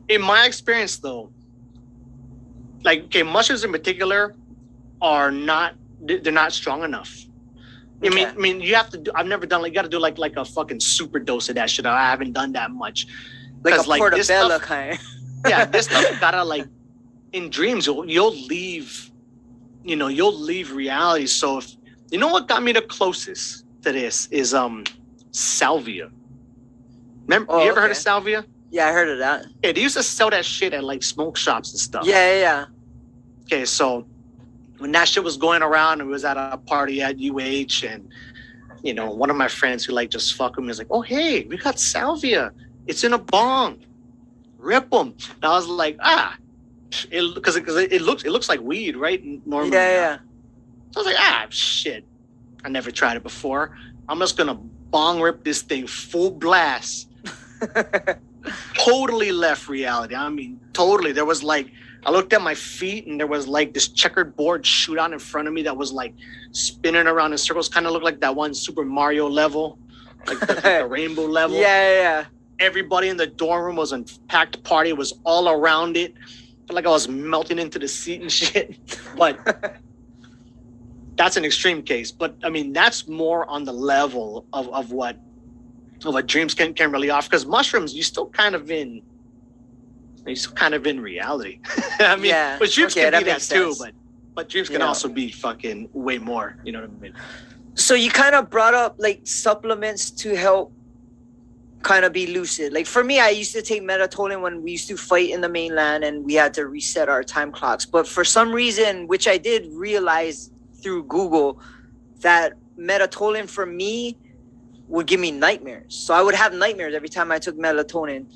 in my experience, though, mushrooms in particular they're not strong enough, Okay. I mean, you have to do. I've never done like you got to do like a fucking super dose of that shit. I haven't done that much. Like a 'Cause, this portabella stuff, kind. yeah, this stuff gotta like in dreams you'll leave, you'll leave reality. So if you know what got me the closest to this is Salvia. Remember, you ever heard of Salvia? Yeah, I heard of that. Yeah, they used to sell that shit at like smoke shops and stuff. Yeah. Okay, so when that shit was going around, it was at a party at UH, and one of my friends who like just fuck with me was like, "Oh hey, we got Salvia. It's in a bong. Rip them." And I was like, because it looks like weed, right? Normally. Yeah. So I was like, shit. I never tried it before. I'm just gonna bong rip this thing full blast. Totally left reality. I mean, totally. There was like, I looked at my feet and there was like this checkered board shoot out in front of me that was like spinning around in circles. Kind of looked like that one Super Mario level, like the rainbow level. Yeah. Everybody in the dorm room was a packed party. It was all around it. I felt like I was melting into the seat and shit. But that's an extreme case. But I mean, that's more on the level of what dreams can really offer. Because mushrooms, you're still kind of in reality. I mean, Yeah. but dreams can be that too. Sense. But dreams can also be fucking way more. You know what I mean? So you kind of brought up like supplements to help kind of be lucid. Like for me, I used to take melatonin when we used to fight in the mainland and we had to reset our time clocks. But for some reason, which I did realize through Google, that melatonin for me would give me nightmares. So I would have nightmares every time I took melatonin.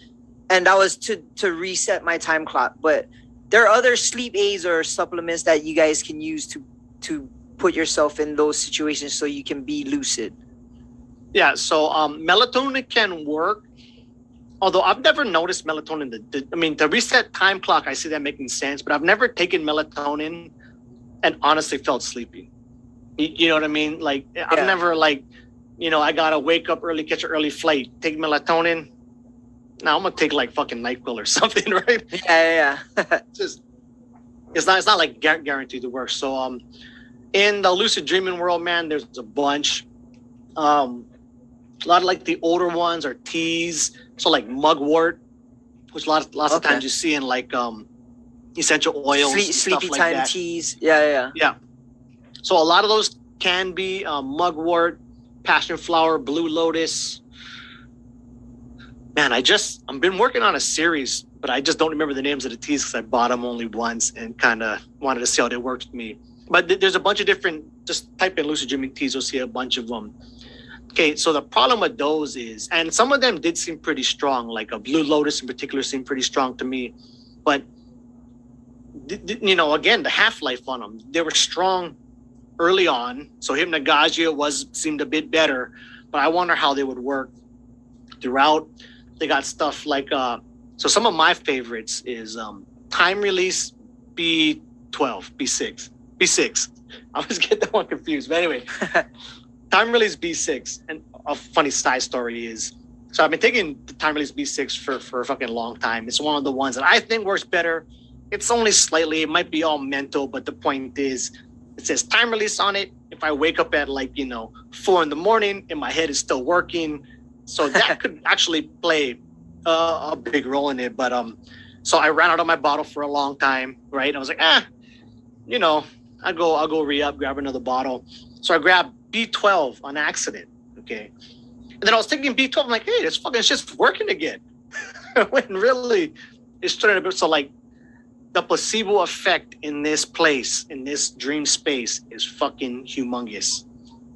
And that was to reset my time clock. But there are other sleep aids or supplements that you guys can use to put yourself in those situations so you can be lucid. Yeah, so melatonin can work. Although I've never noticed melatonin. The reset time clock, I see that making sense. But I've never taken melatonin and honestly felt sleepy. You know what I mean? Like, I've never like, I gotta wake up early, catch an early flight, take melatonin. Now I'm gonna take like fucking NyQuil or something, right? Yeah. It's not like guaranteed to work. So in the lucid dreaming world, man, there's a bunch. A lot of like the older ones are teas. So like mugwort, which lots of times you see in like essential oils, sleepy like time that. teas. Yeah. So a lot of those can be mugwort, passion flower, blue lotus. Man, I've been working on a series, but I just don't remember the names of the teas because I bought them only once and kind of wanted to see how they worked with me. But there's a bunch of different, just type in lucid dreaming teas, you'll see a bunch of them. Okay, so the problem with those is, and some of them did seem pretty strong, like a blue lotus in particular seemed pretty strong to me. But, again, the half-life on them, they were strong early on. So Hypnagogia seemed a bit better, but I wonder how they would work throughout. They got stuff like, so some of my favorites is time release B12, B6. I always get that one confused. But anyway, time release B6. And a funny side story is, so I've been taking the time release B6 for a fucking long time. It's one of the ones that I think works better. It's only slightly, it might be all mental, but the point is, it says time release on it. If I wake up at 4 a.m. and my head is still working, so that could actually play a big role in it. But so I ran out of my bottle for a long time, right? I was like, I'll go re-up, grab another bottle. So I grabbed B12 on accident, okay? And then I was taking B12, I'm like, hey, this fucking shit's working again. When really, it's starting to be, so like, the placebo effect in this place, in this dream space, is fucking humongous.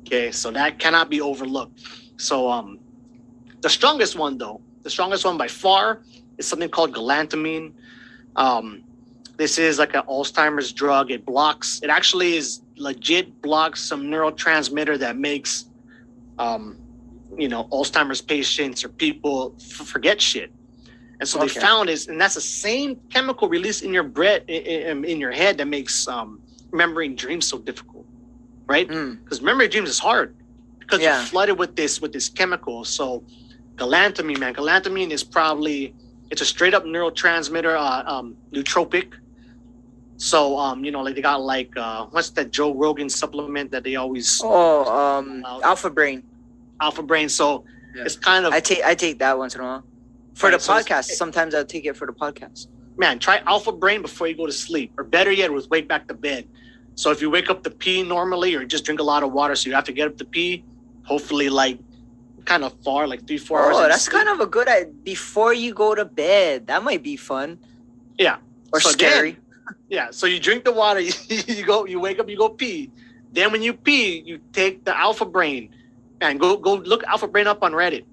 Okay, so that cannot be overlooked. So the strongest one by far is something called Galantamine. This is like an Alzheimer's drug. It actually is legit blocks some neurotransmitter that makes Alzheimer's patients or people forget shit. And so they found and that's the same chemical release in your in your head that makes remembering dreams so difficult, right? Because remembering dreams is hard because you're flooded with this chemical. So Galantamine is probably, it's a straight up neurotransmitter, nootropic. So like they got like what's that Joe Rogan supplement that they always Oh, out, Alpha Brain. Alpha Brain. So Yeah. it's kind of I take that once in a while for right, the so podcast. Sometimes I'll take it for the podcast. man, try Alpha Brain before you go to sleep, or better yet, with wake back to bed. So if you wake up to pee normally, or just drink a lot of water, so you have to get up to pee, hopefully like kind of far, like 3-4 hours. Oh, that's kind of a good idea. Before you go to bed, that might be fun. Yeah. Or So scary. yeah. So you drink the water, you wake up, you go pee. Then when you pee, you take the Alpha Brain and go look Alpha Brain up on Reddit.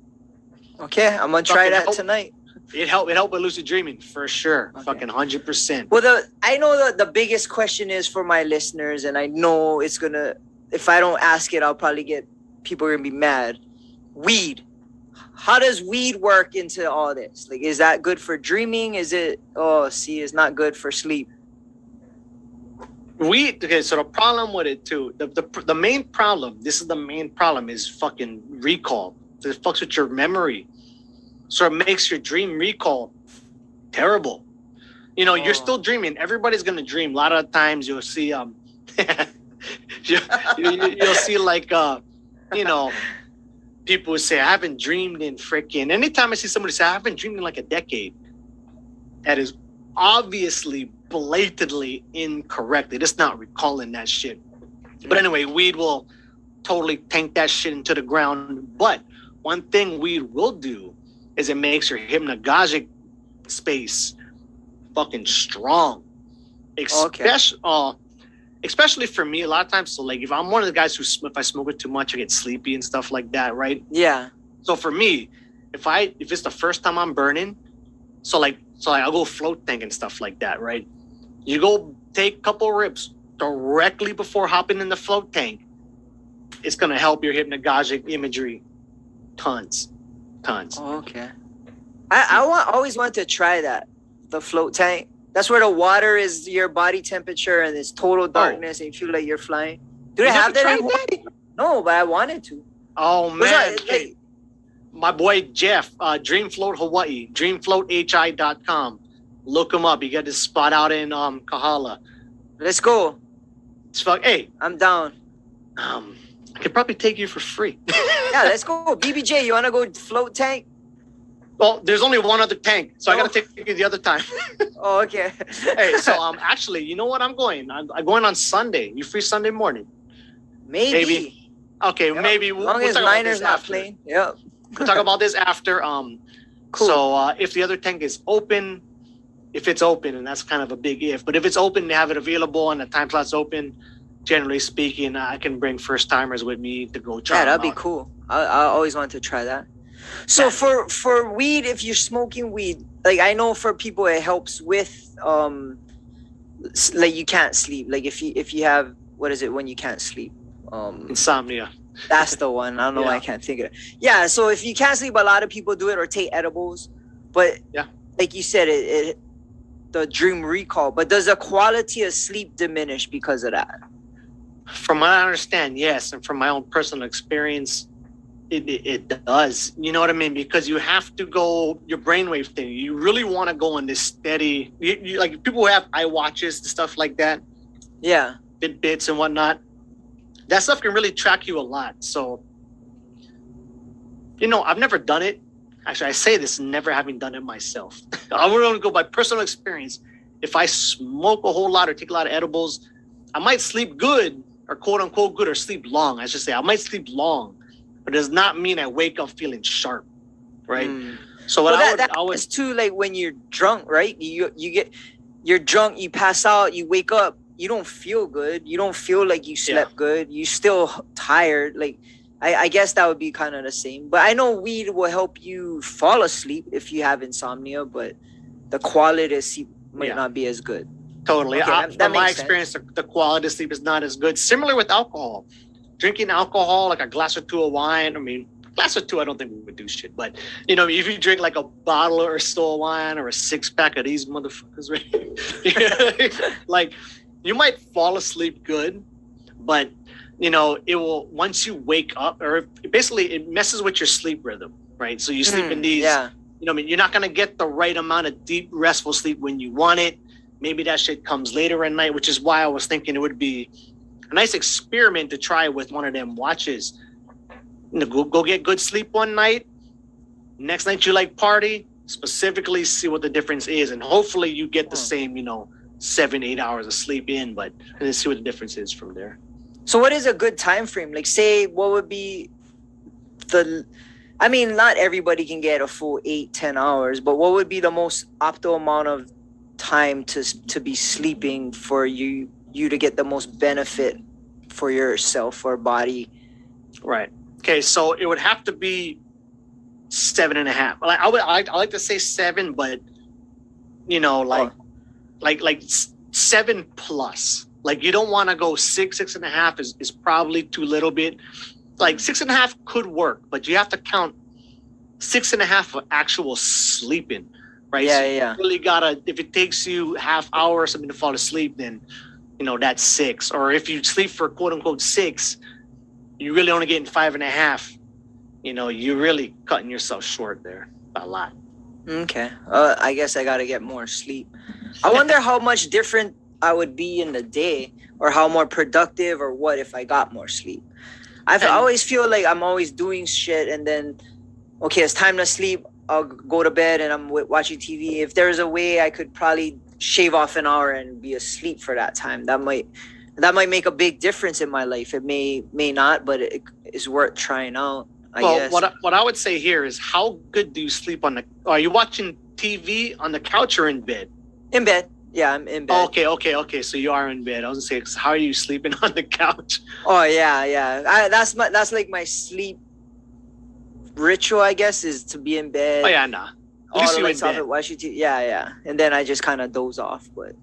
Okay, I'm gonna try Fucking that help. tonight. It helped with lucid dreaming for sure. Okay. Fucking 100%. Well, I know the biggest question is for my listeners, and I know it's gonna. If I don't ask it, I'll probably get people are gonna be mad. Weed. How does weed work into all this? Like, is that good for dreaming? Is it? Oh, see, it's not good for sleep. Okay, so the problem with it too, the main problem, this is the main problem, is fucking recall. So it fucks with your memory. So it makes your dream recall terrible. You're still dreaming. Everybody's gonna dream. A lot of times you'll see you'll see like people would say, I haven't dreamed in freaking, anytime I see somebody say I haven't dreamed in like a decade, that is obviously blatantly incorrect. They're just not recalling that shit. But anyway, weed will totally tank that shit into the ground. But one thing weed will do is it makes your hypnagogic space fucking strong. Especially for me, a lot of times. So like if I'm one of the guys if I smoke it too much, I get sleepy and stuff like that, right? Yeah. So for me, if it's the first time I'm burning, so I'll go float tank and stuff like that, right? You go take a couple rips directly before hopping in the float tank. It's gonna help your hypnagogic imagery tons. Oh, okay. Always want to try that. The float tank. That's where the water is your body temperature and it's total darkness and you feel like you're flying. Do they have that anymore? No, but I wanted to. Oh man. Like, my boy Jeff, Dreamfloat Hawaii, dreamfloathi.com. Look him up. You got this spot out in Kahala. let's go. It's hey, I'm down. I could probably take you for free. Yeah, let's go. BBJ, you wanna go float tank? Well, there's only one other tank, so I gotta take you the other time. Oh, okay. Hey, so actually, you know what? I'm going on Sunday. You free Sunday morning? Maybe. Okay, Yep. maybe. As long as Niners not playing. Yep. We'll talk about this after. Cool. So if the other tank is open, if it's open, and that's kind of a big if, but if it's open, they have it available and the time slot's open, generally speaking, I can bring first timers with me to go try. Yeah, that'd them be out. cool. I always wanted to try that. So Yeah. for weed, if you're smoking weed, like I know for people it helps with like you can't sleep. Like if you have, what is it when you can't sleep? Insomnia. That's the one. I don't know why I Yeah. can't think of it. Yeah, so if you can't sleep, a lot of people do it or take edibles. But Yeah. like you said, it the dream recall. But does the quality of sleep diminish because of that? From what I understand, yes, and from my own personal experience, it does. You know what I mean? Because you have to go your brainwave thing. You really want to go in this steady. You like people who have iWatches and stuff like that, Yeah. Fitbits and whatnot. That stuff can really track you a lot. So, I've never done it. Actually, I say this never having done it myself. I would only go by personal experience. If I smoke a whole lot or take a lot of edibles, I might sleep good or quote unquote good or sleep long. I should say I might sleep long, but it does not mean I wake up feeling sharp, right? So what I would too, like when you're drunk, right? You're drunk, you pass out, you wake up, you don't feel good. You don't feel like you slept good. You still tired. Like I guess that would be kind of the same. But I know weed will help you fall asleep if you have insomnia, but the quality of sleep might not be as good. Totally. Okay, From my experience, the quality of sleep is not as good. Similar with alcohol. Drinking alcohol, like a glass or two of wine. I mean, glass or two, I don't think we would do shit. But, if you drink like a bottle or so of wine or a 6-pack of these motherfuckers, right? Like, you might fall asleep good, but, it will, once you wake up, or basically it messes with your sleep rhythm, right? So you sleep in these, you're not going to get the right amount of deep, restful sleep when you want it. maybe that shit comes later at night, which is why I was thinking it would be a nice experiment to try with one of them watches. You know, go get good sleep one night. Next night you like party, specifically see what the difference is, and hopefully you get the same, 7-8 hours of sleep in, but and then see what the difference is from there. So what is a good time frame? Like, say, what would be not everybody can get a full 8-10 hours, but what would be the most optimal amount of time to be sleeping for you to get the most benefit for yourself or body? Right. Okay, so it would have to be 7.5. Like I like to say 7, but like 7 plus. Like you don't want to go 6.5 is probably too little bit. Like 6.5 could work, but you have to count 6.5 for actual sleeping, right? Yeah, so yeah. You really gotta, if it takes you half hour or something to fall asleep, then that's 6. Or if you sleep for quote unquote 6, you really only getting 5.5. You're really cutting yourself short there by a lot. Okay. I guess I gotta get more sleep. I wonder how much different I would be in the day, or how more productive, or what if I got more sleep. I always feel like I'm always doing shit, and then, okay, it's time to sleep. I'll go to bed and I'm watching TV. If there's a way I could probably shave off an hour and be asleep for that time, that might make a big difference in my life. It may not, but it is worth trying out. I guess. What I would say here is, how good do you sleep are you watching TV on the couch or in bed? In bed. Yeah, I'm in bed. Okay. So you are in bed. I was gonna say, how are you sleeping on the couch? Oh yeah. That's like my sleep ritual, I guess, is to be in bed. Oh yeah, nah. All the lights off, watch TV. Yeah. And then I just kind of doze off. But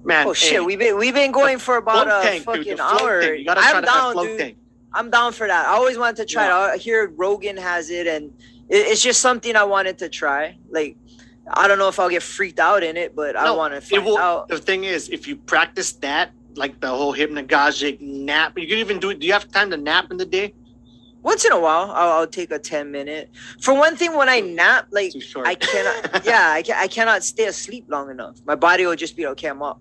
man, shit, we've been going for about a fucking hour. You gotta try that float tank. I'm down for that. I always wanted to try it. I hear Rogan has it, and it's just something I wanted to try. Like, I don't know if I'll get freaked out in it, but I want to find out. The thing is, if you practice that, like the whole hypnagogic nap, you can even do it. Do you have time to nap in the day? Once in a while, I'll take a 10-minute. For one thing, when I nap, like, I cannot. Yeah, I cannot stay asleep long enough. My body will just be okay. I'm up.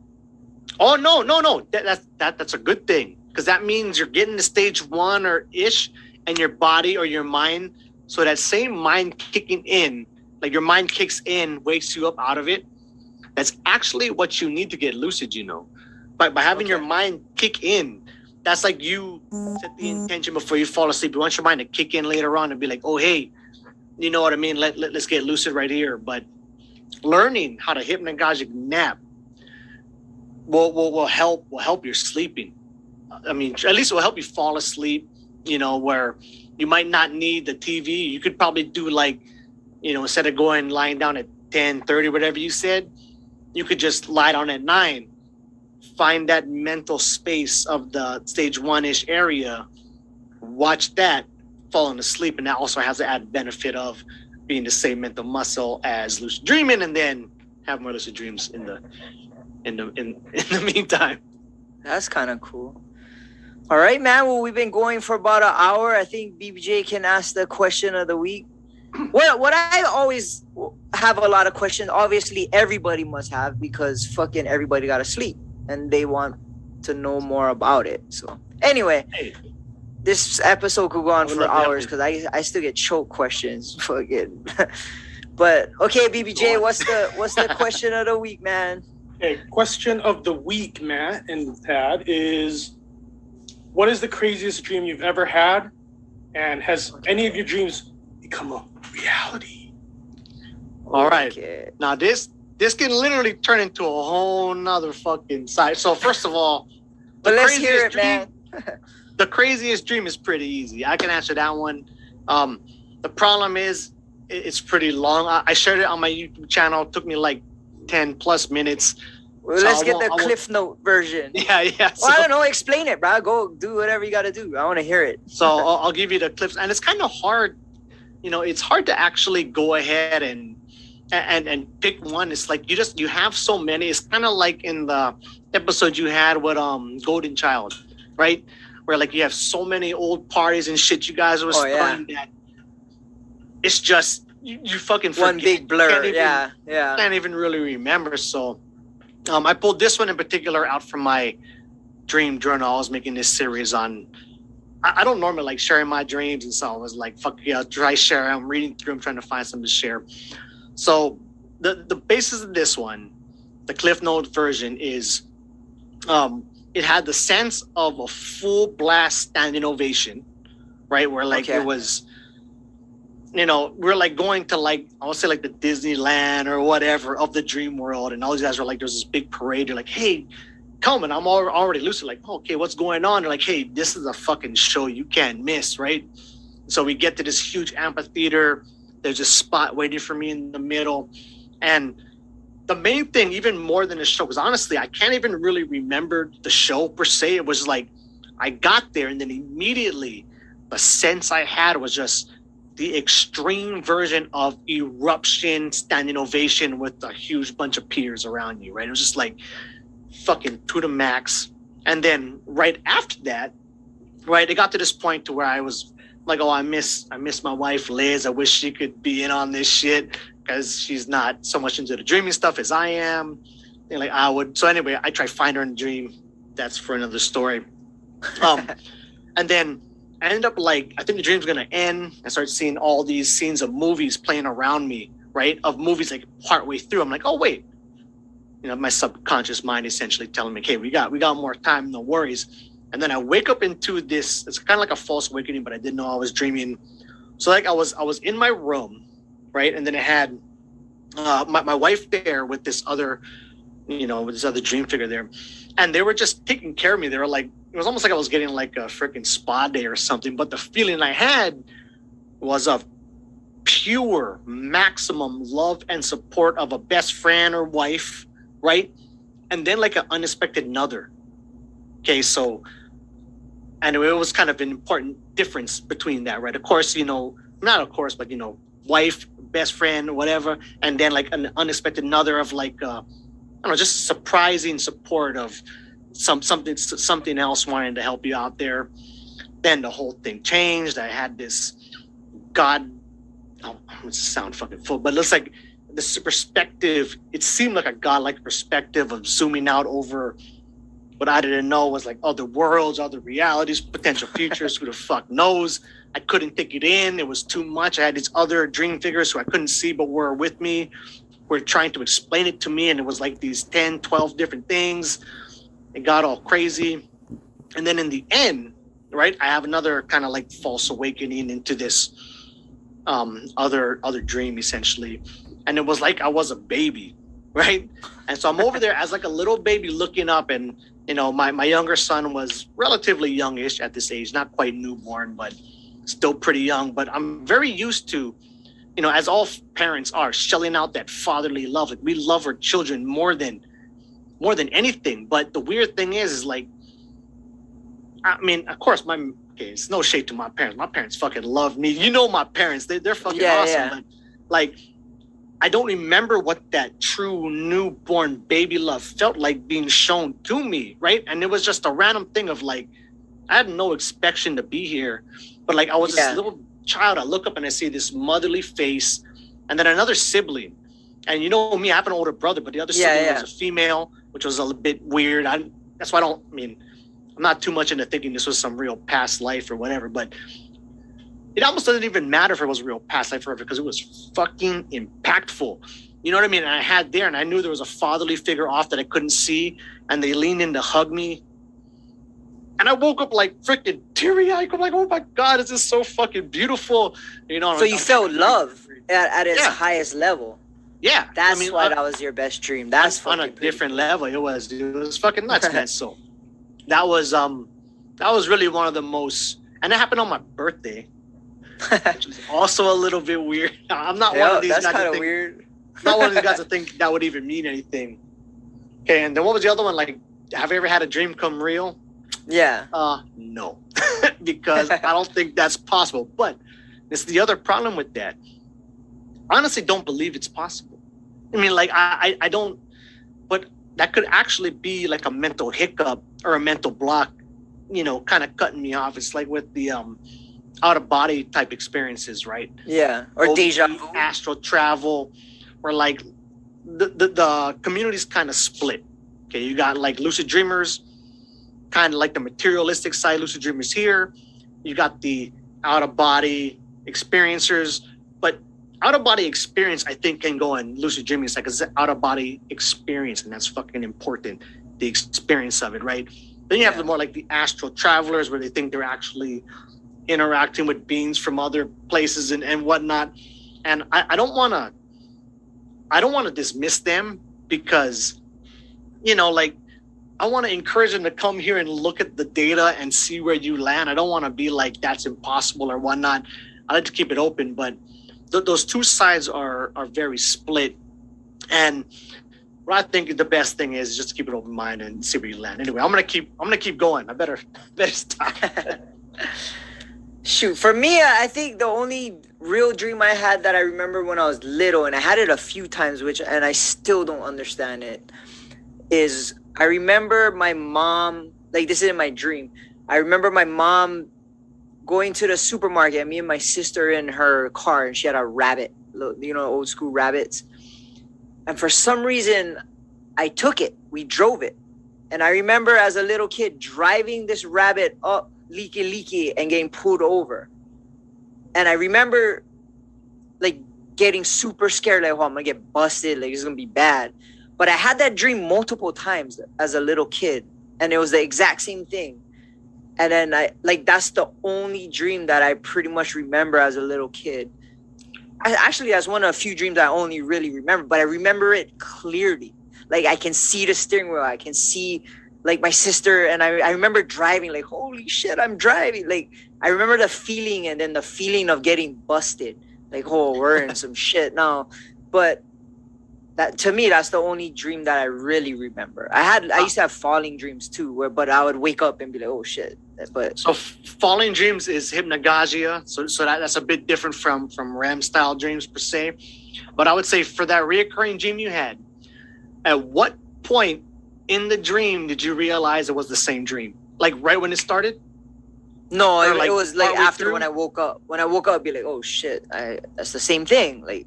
Oh no! That's a good thing, because that means you're getting to stage 1 or ish, and your body or your mind. So that same mind kicking in, like your mind kicks in, wakes you up out of it. That's actually what you need to get lucid. By having your mind kick in, that's like you set the intention before you fall asleep. You want your mind to kick in later on and be like, oh hey, you know what I mean? Let's get lucid right here. But learning how to hypnagogic nap will help your sleeping. I mean, at least it will help you fall asleep, where you might not need the TV. You could probably do like, instead of lying down at 10:30, whatever you said, you could just lie down at 9, find that mental space of the stage 1-ish area, watch that, falling asleep. And that also has the added benefit of being the same mental muscle as lucid dreaming, and then have more lucid dreams in the meantime. That's kind of cool. All right, man. Well, we've been going for about an hour. I think BBJ can ask the question of the week. What I always have a lot of questions. Obviously, everybody must have, because fucking everybody got to sleep and they want to know more about it. So anyway, this episode could go on for hours because I still get choke questions. Fucking. But okay, BBJ, what's the question of the week, man? Okay, question of the week, Matt and Tad, is what is the craziest dream you've ever had? And has any of your dreams become a reality? All right. Okay. Now this can literally turn into a whole nother fucking side. So first of all, let's hear it, man. The craziest dream is pretty easy. I can answer that one. The problem is it's pretty long. I shared it on my YouTube channel. It took me like 10 plus minutes. Well, let's get the Cliff Note version. Yeah. Well, I don't know. Explain it, bro. Go do whatever you got to do. I want to hear it. So I'll give you the clips. And it's kind of hard. It's hard to actually go ahead and pick one. It's like you have so many. It's kind of like in the episode you had with Golden Child, right? Where like you have so many old parties and shit you guys were starting that it's just you fucking forget. One big blur. Can't even really remember. So I pulled this one in particular out from my dream journal. I was making this series on. I don't normally like sharing my dreams, and so I was like, "Fuck yeah, try share." I'm reading through. I'm trying to find something to share. So the basis of this one, the Cliff Note version, is it had the sense of a full blast standing ovation, right? Where like Okay. it was, we're like going to like I would say like the Disneyland or whatever of the dream world, and all these guys were like, there's this big parade. They're like, hey, come, and I'm already lucid. Like, oh, okay, what's going on? They're like, hey, this is a fucking show you can't miss, right? So we get to this huge amphitheater. There's a spot waiting for me in the middle, and the main thing, even more than the show, because honestly, I can't even really remember the show per se. It was like I got there, and then immediately the sense I had was just the extreme version of eruption, standing ovation with a huge bunch of peers around you, right? It was just like fucking to the max. And then right after that, right, it got to this point to where I was like, oh, I miss my wife Liz. I wish she could be in on this shit because she's not so much into the dreaming stuff as I am. And like I would. So anyway, I try to find her in a dream. That's for another story. And then I ended up like, I think the dream's gonna end. I started seeing all these scenes of movies playing around me, right? Of movies like partway through. I'm like, oh wait, my subconscious mind essentially telling me, okay, we got more time, no worries. And then I wake up into this. It's kind of like a false awakening, but I didn't know I was dreaming. So like I was in my room, right? And then I had my wife there with this other, with this other dream figure there, and they were just taking care of me. They were like, it was almost like I was getting like a freaking spa day or something. But the feeling I had was of pure maximum love and support of a best friend or wife, right? And then like an unexpected another. Okay, so, and it was kind of an important difference between that, right? Of course, not of course, but wife, best friend, whatever, and then like an unexpected another of like I don't know, just surprising support of something else wanting to help you out there. Then the whole thing changed. I had this God, oh, it sound fucking full, but it looks like this perspective. It seemed like a godlike perspective of zooming out over what I didn't know was like other worlds, other realities, potential futures. Who the fuck knows? I couldn't take it in. It was too much. I had these other dream figures who I couldn't see but were with me, were trying to explain it to me. And it was like these 10, 12 different things. It got all crazy. And then in the end, right, I have another kind of like false awakening into this other dream essentially. And it was like I was a baby, right? And so I'm over there as like a little baby looking up, and my younger son was relatively youngish at this age, not quite newborn, but still pretty young. But I'm very used to, as all parents are, shelling out that fatherly love. Like we love our children more than anything. But the weird thing is like, I mean, of course, it's no shade to my parents. My parents fucking love me. My parents, they're fucking awesome. Yeah. But like, I don't remember what that true newborn baby love felt like being shown to me, right? And it was just a random thing of like, I had no expectation to be here, but like I was this little child. I look up and I see this motherly face, and then another sibling. And me, I have an older brother, but the other sibling was a female, which was a little bit weird. That's why I'm not too much into thinking this was some real past life or whatever, but it almost doesn't even matter if it was a real past life forever because it was fucking impactful. You know what I mean? And I had there, and I knew there was a fatherly figure off that I couldn't see, and they leaned in to hug me. And I woke up like freaking teary-eyed. I'm like, oh my God, this is so fucking beautiful. So you felt love at its highest level. Yeah. That's why that was your best dream. That's on a different level. It was, dude. It was fucking nuts, man. So that was really one of the most, and it happened on my birthday. Which is also a little bit weird. I'm not one of these guys to think, weird. Not one of these guys to think that would even mean anything. Okay, and then what was the other one? Like, have you ever had a dream come real? Yeah. No. Because I don't think that's possible. But this is the other problem with that. I honestly don't believe it's possible. I mean, like, I don't, but that could actually be like a mental hiccup or a mental block, kind of cutting me off. It's like with the out of body type experiences, right? Yeah, or deja vu, astral travel, or like the community's kind of split, Okay, you got like lucid dreamers, kind of like the materialistic side lucid dreamers here. You got the out of body experiencers, but out of body experience I think can go in lucid dreaming. It's like an out of body experience, and that's fucking important. The experience of it, right? Then you have the more like the astral travelers, where they think they're actually interacting with beings from other places and whatnot. And I don't want to dismiss them, because like, I want to encourage them to come here and look at the data and see where you land. I don't want to be like, that's impossible or whatnot. I like to keep it open, but those two sides are very split. And what I think the best thing is just to keep an open mind and see where you land. Anyway, I'm gonna keep going. I better stop. Shoot, for me, I think the only real dream I had that I remember when I was little, and I had it a few times, and I still don't understand it, is I remember my mom, like, this is in my dream. I remember my mom going to the supermarket, and me and my sister in her car, and she had a rabbit, old school rabbits. And for some reason, I took it. We drove it. And I remember as a little kid driving this rabbit up leaky and getting pulled over. And I remember like getting super scared, like, oh, I'm gonna get busted, like it's gonna be bad. But I had that dream multiple times as a little kid, and it was the exact same thing. And then that's the only dream that I pretty much remember as a little kid. That's one of a few dreams I only really remember, but I remember it clearly. Like, I can see the steering wheel, I can see like my sister, and I remember driving, like, holy shit, I'm driving. Like, I remember the feeling, and then the feeling of getting busted. Like, oh, we're in some shit now. But that, to me, that's the only dream that I really remember. I used to have falling dreams too, but I would wake up and be like, oh shit. But so falling dreams is hypnagogia. So that's a bit different from REM style dreams per se. But I would say for that reoccurring dream you had, at what point in the dream did you realize it was the same dream? Like right when it started? No, it was like after through? when I woke up. When I woke up, I'd be like, oh shit, that's the same thing. Like,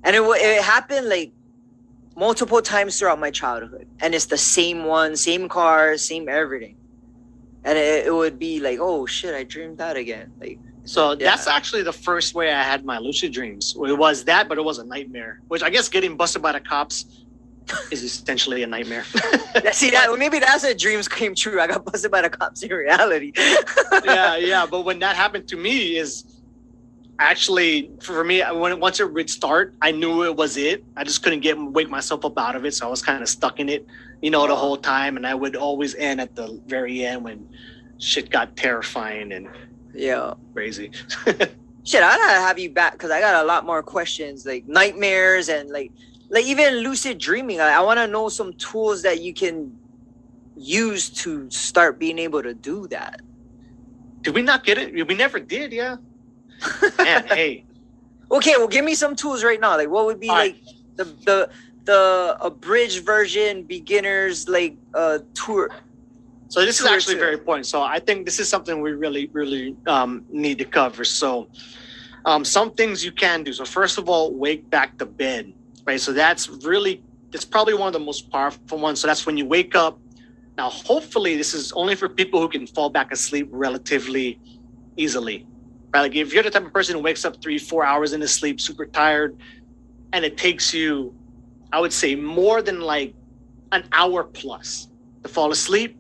and it happened like multiple times throughout my childhood, and it's the same one, same car, same everything. And it would be like, oh shit, I dreamed that again. Like, so that's actually the first way I had my lucid dreams. It was that, but it was a nightmare. Which I guess getting busted by the cops is essentially a nightmare. See that? Maybe that's a dreams came true. I got busted by the cops in reality. yeah. But when that happened to me, is actually for me, once it would start, I knew it was it. I just couldn't wake myself up out of it, so I was kind of stuck in it, the whole time. And I would always end at the very end when shit got terrifying and crazy. Shit, I gotta have you back because I got a lot more questions, like nightmares and like even lucid dreaming. I want to know some tools that you can use to start being able to do that. Did we not get it? We never did, yeah. Man, hey. Okay, well, give me some tools right now. Like, what would be like the abridged version, beginners tour? So this is actually very important. So I think this is something we really, really need to cover. So some things you can do. So first of all, wake back to bed, right? So that's probably one of the most powerful ones. So that's when you wake up. Now, hopefully this is only for people who can fall back asleep relatively easily, right? Like if you're the type of person who wakes up 3-4 hours into sleep, super tired, and it takes you, I would say, more than like an hour plus to fall asleep,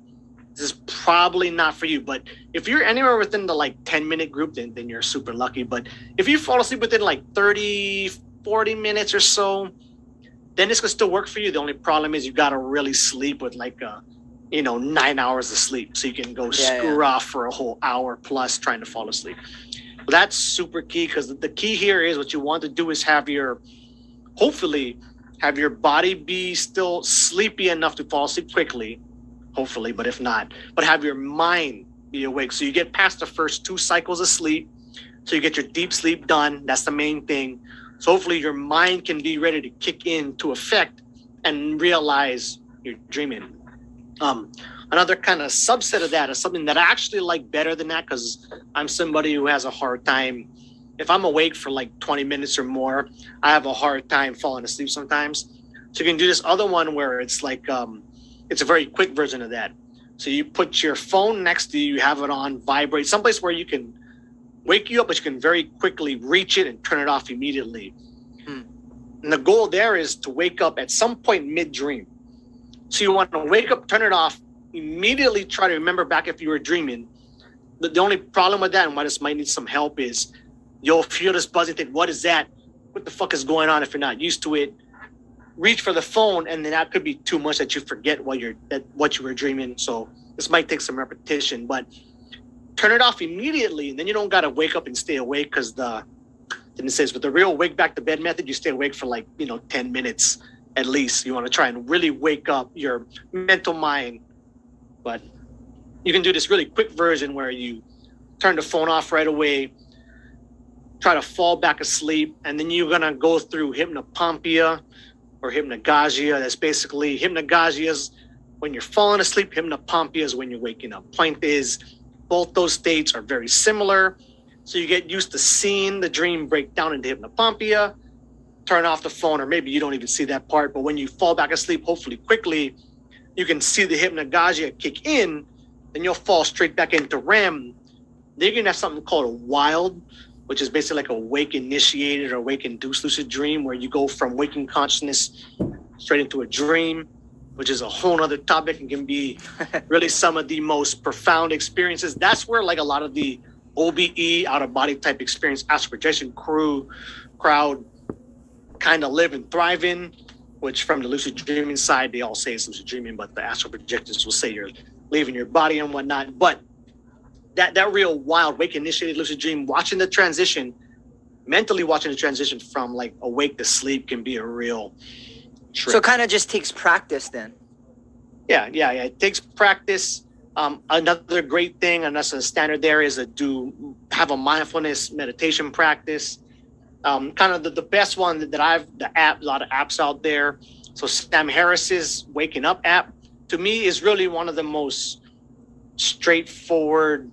this is probably not for you. But if you're anywhere within the like 10-minute group, then you're super lucky. But if you fall asleep within like 30, 40 minutes or so, then this could still work for you. The only problem is you got to really sleep with like 9 hours of sleep, so you can go screw off for a whole hour plus trying to fall asleep. Well, that's super key, because the key here is what you want to do is hopefully have your body be still sleepy enough to fall asleep quickly, hopefully, but if not, but have your mind be awake. So you get past the first 2 cycles of sleep, so you get your deep sleep done. That's the main thing. So hopefully your mind can be ready to kick into effect and realize you're dreaming. Another kind of subset of that is something that I actually like better than that, because I'm somebody who has a hard time. If I'm awake for like 20 minutes or more, I have a hard time falling asleep sometimes. So you can do this other one where it's like it's a very quick version of that. So you put your phone next to you, you have it on vibrate, someplace where you can wake you up, but you can very quickly reach it and turn it off immediately. And the goal there is to wake up at some point mid-dream. So you want to wake up, turn it off, immediately try to remember back if you were dreaming. The only problem with that, and why this might need some help, is you'll feel this buzzing, think, what is that? What the fuck is going on if you're not used to it? Reach for the phone, and then that could be too much that you forget what you were dreaming. So this might take some repetition, but turn it off immediately, and then you don't got to wake up and stay awake, because then it says with the real wake back to bed method, you stay awake for 10 minutes at least. You want to try and really wake up your mental mind. But you can do this really quick version where you turn the phone off right away, try to fall back asleep, and then you're going to go through hypnopompia or hypnagogia. That's basically, hypnagogia is when you're falling asleep, hypnopompia is when you're waking up. Point is, both those states are very similar. So you get used to seeing the dream break down into hypnopompia, turn off the phone, or maybe you don't even see that part. But when you fall back asleep, hopefully quickly, you can see the hypnagogia kick in, then you'll fall straight back into REM. Then you can have something called a wild, which is basically like a wake initiated or wake induced lucid dream, where you go from waking consciousness straight into a dream, which is a whole nother topic and can be really some of the most profound experiences. That's where a lot of the OBE, out of body type experience, astral projection crowd kind of live and thrive in, which from the lucid dreaming side, they all say it's lucid dreaming, but the astral projectors will say you're leaving your body and whatnot. But that real wild wake initiated lucid dream, mentally watching the transition from awake to sleep can be a real trip. So it kind of just takes practice then. Yeah. It takes practice. Another great thing, and that's a standard there, is have a mindfulness meditation practice. Kind of the best one a lot of apps out there. So Sam Harris's Waking Up app, to me, is really one of the most straightforward,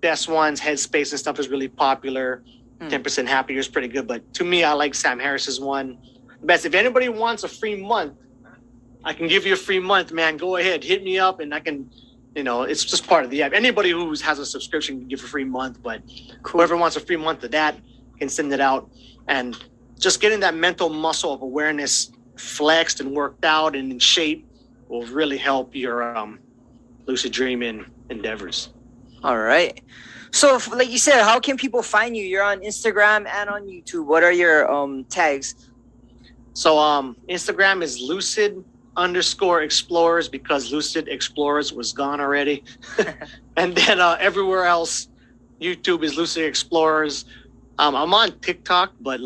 best ones. Headspace and stuff is really popular. 10% Happier is pretty good, but to me, I like Sam Harris's one the best. If anybody wants a free month, I can give you a free month, man. Go ahead, hit me up, and I can. It's just part of the app. Anybody who has a subscription can give a free month, but whoever wants a free month of that can send it out. And just getting that mental muscle of awareness flexed and worked out and in shape will really help your lucid dreaming endeavors. All right. So, like you said, how can people find you? You're on Instagram and on YouTube. What are your tags? So, Instagram is Lucid_Explorers, because Lucid Explorers was gone already. And then everywhere else, YouTube is Lucid Explorers. I'm on TikTok, but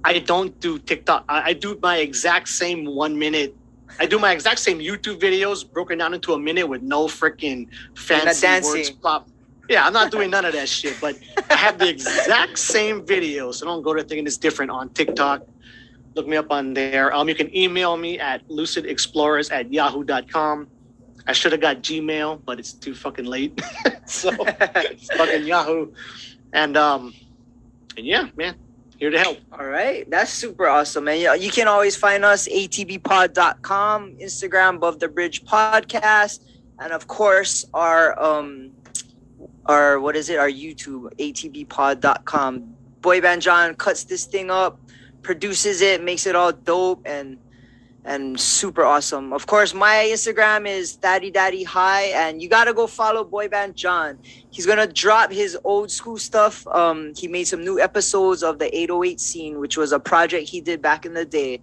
I don't do TikTok. I do my exact same 1 minute. I do my exact same YouTube videos broken down into a minute with no freaking fancy words pop. Yeah, I'm not doing none of that shit, but I have the exact same videos. So don't go to thinking it's different on TikTok. Look me up on there. You can email me at lucidexplorers@yahoo.com. I should have got Gmail, but it's too fucking late. So it's fucking Yahoo. And yeah, man, here to help. All right. That's super awesome, man. You can always find us atbpod.com, Instagram Above the Bridge Podcast, and of course our YouTube, atbpod.com. Boyband John cuts this thing up, produces it, makes it all dope and super awesome. Of course, my Instagram is Daddy High, and you gotta go follow Boyband John. He's gonna drop his old school stuff. He made some new episodes of the 808 scene, which was a project he did back in the day.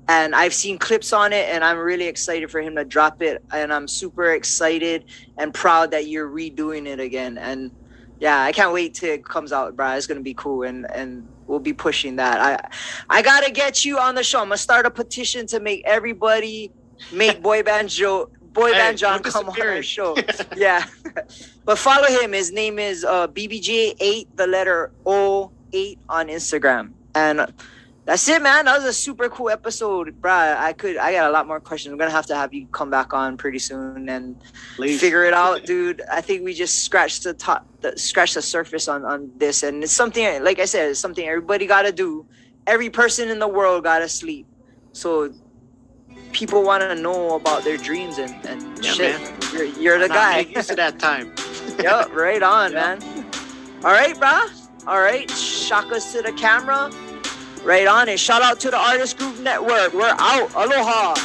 And I've seen clips on it, and I'm really excited for him to drop it. And I'm super excited and proud that you're redoing it again. And yeah, I can't wait till it comes out, bro. It's gonna be cool, and we'll be pushing that. I gotta get you on the show. I'm gonna start a petition to make everybody make Boyband John come on our show. Yeah, but follow him. His name is BBJ8, the letter O8 on Instagram, and that's it, man. That was a super cool episode, bro. I got a lot more questions. I'm gonna have to have you come back on pretty soon and figure it out, dude. I think we just scratched the surface on this, and it's something, like I said, it's something everybody gotta do. Every person in the world gotta sleep. So people want to know about their dreams and Yeah, shit. man. You're the Not guy. make use of that time. Yep, right on, Yeah. man. All right, brah. All right, shock us to the camera. Right on it. Shout out to the Artist Group Network. We're out. Aloha.